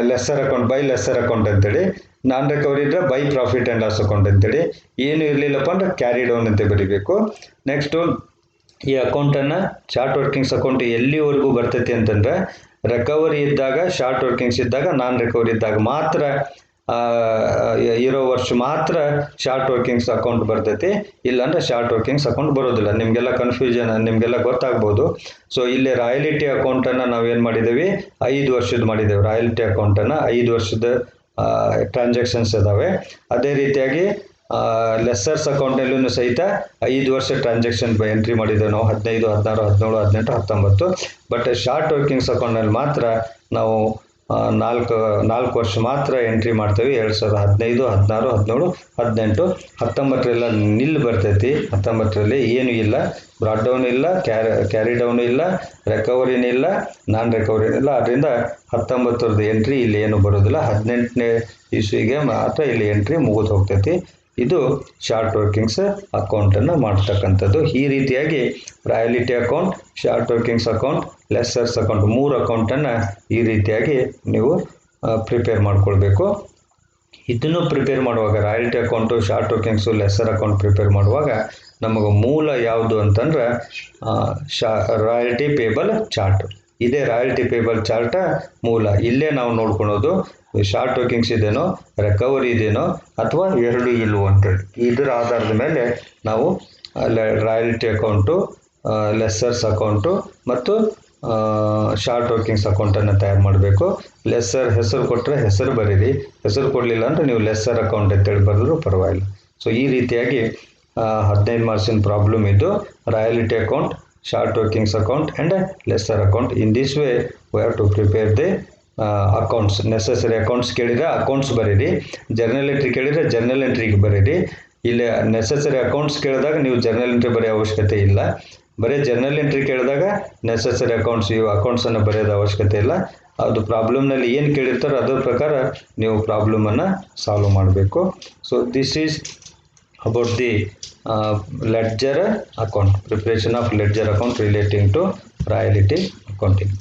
lesser account by lessor account ಅಂತೇಳಿ, ನಾನ್ ರಿಕವರಿ ಇದ್ದರೆ by profit and loss account ಅಂತೇಳಿ. ಏನು ಇರಲಿಲ್ಲಪ್ಪ ಅಂದ್ರೆ ಕ್ಯಾರಿ ಡೌನ್ ಅಂತ ಬರೀಬೇಕು. ನೆಕ್ಸ್ಟು ಈ ಅಕೌಂಟನ್ನು ಶಾರ್ಟ್ ವರ್ಕಿಂಗ್ಸ್ ಅಕೌಂಟ್ ಎಲ್ಲಿವರೆಗೂ ಬರ್ತೈತಿ ಅಂತಂದರೆ ರಿಕವರಿ ಇದ್ದಾಗ, ಶಾರ್ಟ್ ವರ್ಕಿಂಗ್ಸ್ ಇದ್ದಾಗ, ನಾನ್ ರಿಕವರಿ ಇದ್ದಾಗ ಮಾತ್ರ ಇರೋ ವರ್ಷ ಮಾತ್ರ ಶಾರ್ಟ್ ವರ್ಕಿಂಗ್ಸ್ ಅಕೌಂಟ್ ಬರ್ತೈತಿ. ಇಲ್ಲಾಂದ್ರೆ ಶಾರ್ಟ್ ವರ್ಕಿಂಗ್ಸ್ ಅಕೌಂಟ್ ಬರೋದಿಲ್ಲ. ನಿಮಗೆಲ್ಲ ಕನ್ಫ್ಯೂಷನ್, ನಿಮಗೆಲ್ಲ ಗೊತ್ತಾಗ್ಬೋದು. ಸೊ ಇಲ್ಲಿ ರಾಯಲಿಟಿ ಅಕೌಂಟನ್ನು ನಾವೇನು ಮಾಡಿದ್ದೀವಿ, 5 ವರ್ಷದ ಮಾಡಿದ್ದೇವೆ. ರಾಯಲಿಟಿ ಅಕೌಂಟನ್ನು 5 ವರ್ಷದ ಟ್ರಾನ್ಸಾಕ್ಷನ್ಸ್ ಇದ್ದಾವೆ. ಅದೇ ರೀತಿಯಾಗಿ ಲೆಸ್ಸರ್ಸ್ ಅಕೌಂಟ್ನಲ್ಲೂ ಸಹಿತ 5 ವರ್ಷ ಟ್ರಾನ್ಸಾಕ್ಷನ್ ಎಂಟ್ರಿ ಮಾಡಿದ್ದೇವೆ ನಾವು, 15, 16, 17, 18, 19. ಬಟ್ ಶಾರ್ಟ್ ವರ್ಕಿಂಗ್ಸ್ ಅಕೌಂಟ್ನಲ್ಲಿ ಮಾತ್ರ ನಾವು 4 ವರ್ಷ ಮಾತ್ರ ಎಂಟ್ರಿ ಮಾಡ್ತೇವೆ. 2015, 16, 17, 18, 19 ನಿಲ್ ಬರ್ತೈತಿ. 19ರಲ್ಲಿ ಏನು ಇಲ್ಲ, ಬ್ರಾಡ್ ಡೌನ್ ಇಲ್ಲ, ಕ್ಯಾರಿ ಡೌನ್ ಇಲ್ಲ, ರಿಕವರಿನೂ ಇಲ್ಲ, ನಾನ್ ರಿಕವರಿನೂ ಇಲ್ಲ. ಅದರಿಂದ 19ರದ ಎಂಟ್ರಿ ಇಲ್ಲಿ ಏನು ಬರೋದಿಲ್ಲ. 18ನೇ ಇಸ್ವಿಗೆ ಮಾತ್ರ ಇಲ್ಲಿ ಎಂಟ್ರಿ ಮುಗಿದು ಹೋಗ್ತೈತಿ. ಇದು ಶಾರ್ಟ್ ವರ್ಕಿಂಗ್ಸ್ ಅಕೌಂಟನ್ನು ಮಾಡ್ತಕ್ಕಂಥದ್ದು. ಈ ರೀತಿಯಾಗಿ royalty account, short workings account, lessors account 3 ಅಕೌಂಟನ್ನು ಈ ರೀತಿಯಾಗಿ ನೀವು ಪ್ರಿಪೇರ್ ಮಾಡ್ಕೊಳ್ಬೇಕು. ಇದನ್ನು ಪ್ರಿಪೇರ್ ಮಾಡುವಾಗ royalty account, short workings, lessor account prepare ಮಾಡುವಾಗ ನಮಗೆ ಮೂಲ ಯಾವುದು ಅಂತಂದ್ರೆ ರಾಯಲ್ಟಿ ಪೇಬಲ್ ಚಾರ್ಟ್. ಇದೇ ರಾಯಲ್ಟಿ ಪೇಬಲ್ ಚಾರ್ಟ ಮೂಲ. ಇಲ್ಲೇ ನಾವು ನೋಡ್ಕೊಳೋದು ಶಾರ್ಟ್ ವರ್ಕಿಂಗ್ಸ್ ಇದೇನೋ, ರಿಕವರಿ ಇದೇನೋ ಅಥವಾ ಎರಡು ಇಲ್ವೋ ಅಂತೇಳಿ. ಇದರ ಆಧಾರದ ಮೇಲೆ ನಾವು ರಾಯಲ್ಟಿ ಅಕೌಂಟು, ಲೆಸ್ಸರ್ಸ್ ಅಕೌಂಟು ಮತ್ತು ಶಾರ್ಟ್ ವರ್ಕಿಂಗ್ಸ್ ಅಕೌಂಟನ್ನು ತಯಾರು ಮಾಡಬೇಕು. ಲೆಸ್ಸರ್ ಹೆಸರು ಕೊಟ್ಟರೆ ಹೆಸರು ಬರೀರಿ, ಹೆಸರು ಕೊಡಲಿಲ್ಲ ಅಂದರೆ ನೀವು ಲೆಸ್ಸರ್ ಅಕೌಂಟ್ ಅಂತೇಳಿ ಬರೆದ್ರು ಪರವಾಗಿಲ್ಲ. ಸೊ ಈ ರೀತಿಯಾಗಿ 15 ಮಾರ್ಕ್ಸಿನ ಪ್ರಾಬ್ಲಮ್ ಇದ್ದು royalty account, short workings account and lesser account. In this way we have to prepare the accounts. Necessary accounts ಕೇಳಿದರೆ ಅಕೌಂಟ್ಸ್ ಬರೀರಿ, ಜರ್ನಲ್ ಎಂಟ್ರಿ ಕೇಳಿದರೆ ಜರ್ನಲ್ ಎಂಟ್ರಿಗೆ ಬರೀರಿ. ಇಲ್ಲಿ ನೆಸೆಸರಿ ಅಕೌಂಟ್ಸ್ ಕೇಳಿದಾಗ ನೀವು ಜರ್ನಲ್ ಎಂಟ್ರಿ ಬರೆಯೋ ಅವಶ್ಯಕತೆ ಇಲ್ಲ. ಬರೀ ಜರ್ನಲ್ ಎಂಟ್ರಿ ಕೇಳಿದಾಗ ನೆಸೆಸರಿ ಅಕೌಂಟ್ಸ್, ಇವು ಅಕೌಂಟ್ಸನ್ನು ಬರೆಯೋದು ಅವಶ್ಯಕತೆ ಇಲ್ಲ. ಅದು ಪ್ರಾಬ್ಲಮ್ನಲ್ಲಿ ಏನು ಕೇಳಿರ್ತಾರೋ ಅದರ ಪ್ರಕಾರ ನೀವು ಪ್ರಾಬ್ಲಮನ್ನು ಸಾಲ್ವ್ ಮಾಡಬೇಕು. So this is about the ledger account, preparation of ledger account relating to royalty accounting.